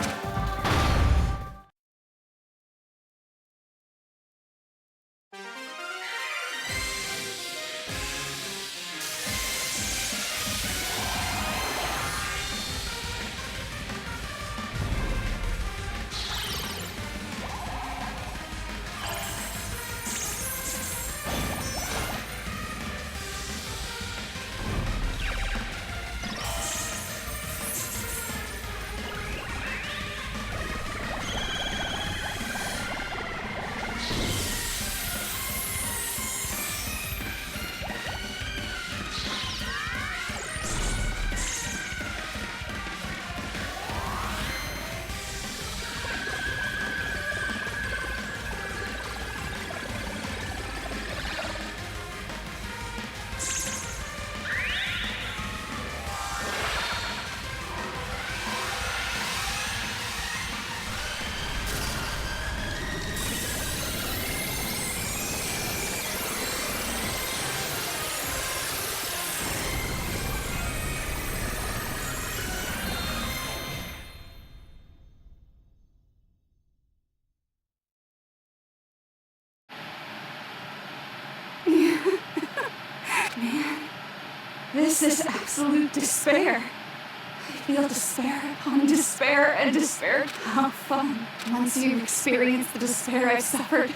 This is absolute despair. I feel despair upon despair and despair. How fun. Once you've experienced the despair I've suffered,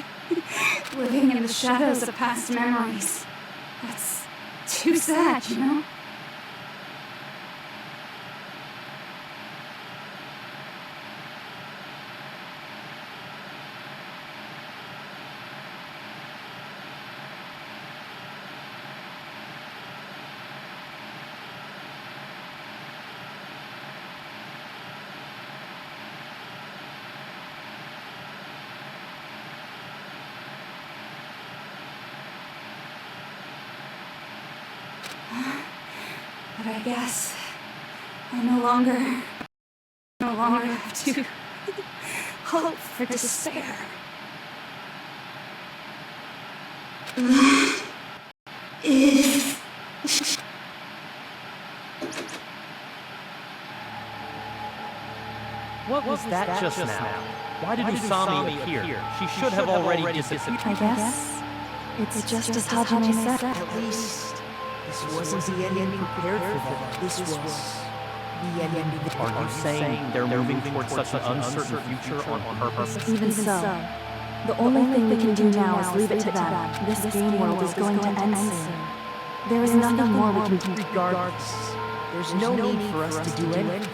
living in the shadows of past memories. That's too sad, you know? But I guess I no longer have to hope for despair. What was that just now? Why did Usami appear? She should have already disappeared. I guess it's just as Hajime said. At least, this wasn't the ending prepared for them. This was the ending that... Are you saying they're moving towards such an uncertain future on purpose? Even so, the only thing we can do now is leave it to them. This game world is going to end soon. There is nothing more we can do. Regardless, there's no need for us to do anything.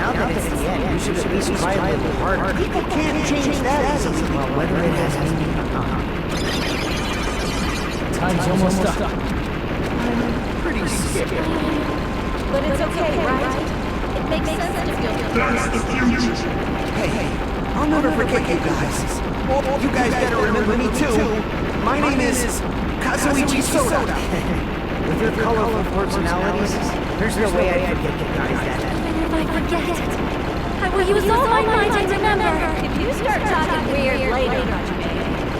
Now that it's the end, you should at least try a little harder. People can't change that easily. Well, whether it has meaning or not. Time's almost up. I'm pretty scared. But it's okay, right? It makes sense to feel That's the future. Hey, I'll never forget you guys. Well, you guys better remember me too. My name is Kazuichi Soda. With your colorful personalities, there's no way I forget you guys. I forget it. I will use all my mind to remember. If you start talking weird later,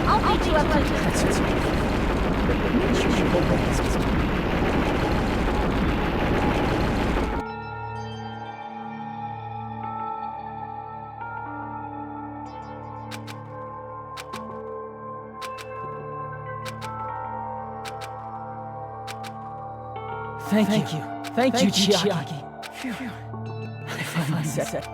I'll beat you up to... That's it. Make sure you hold my hands. Thank you. Thank you, Chiaki. I finally said it.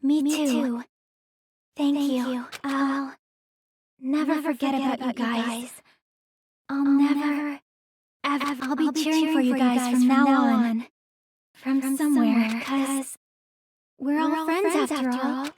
Me too. Thank you. I'll never forget about you guys. I'll never, ever, I'll be cheering for you guys from now on. From somewhere, 'cause we're all friends after all.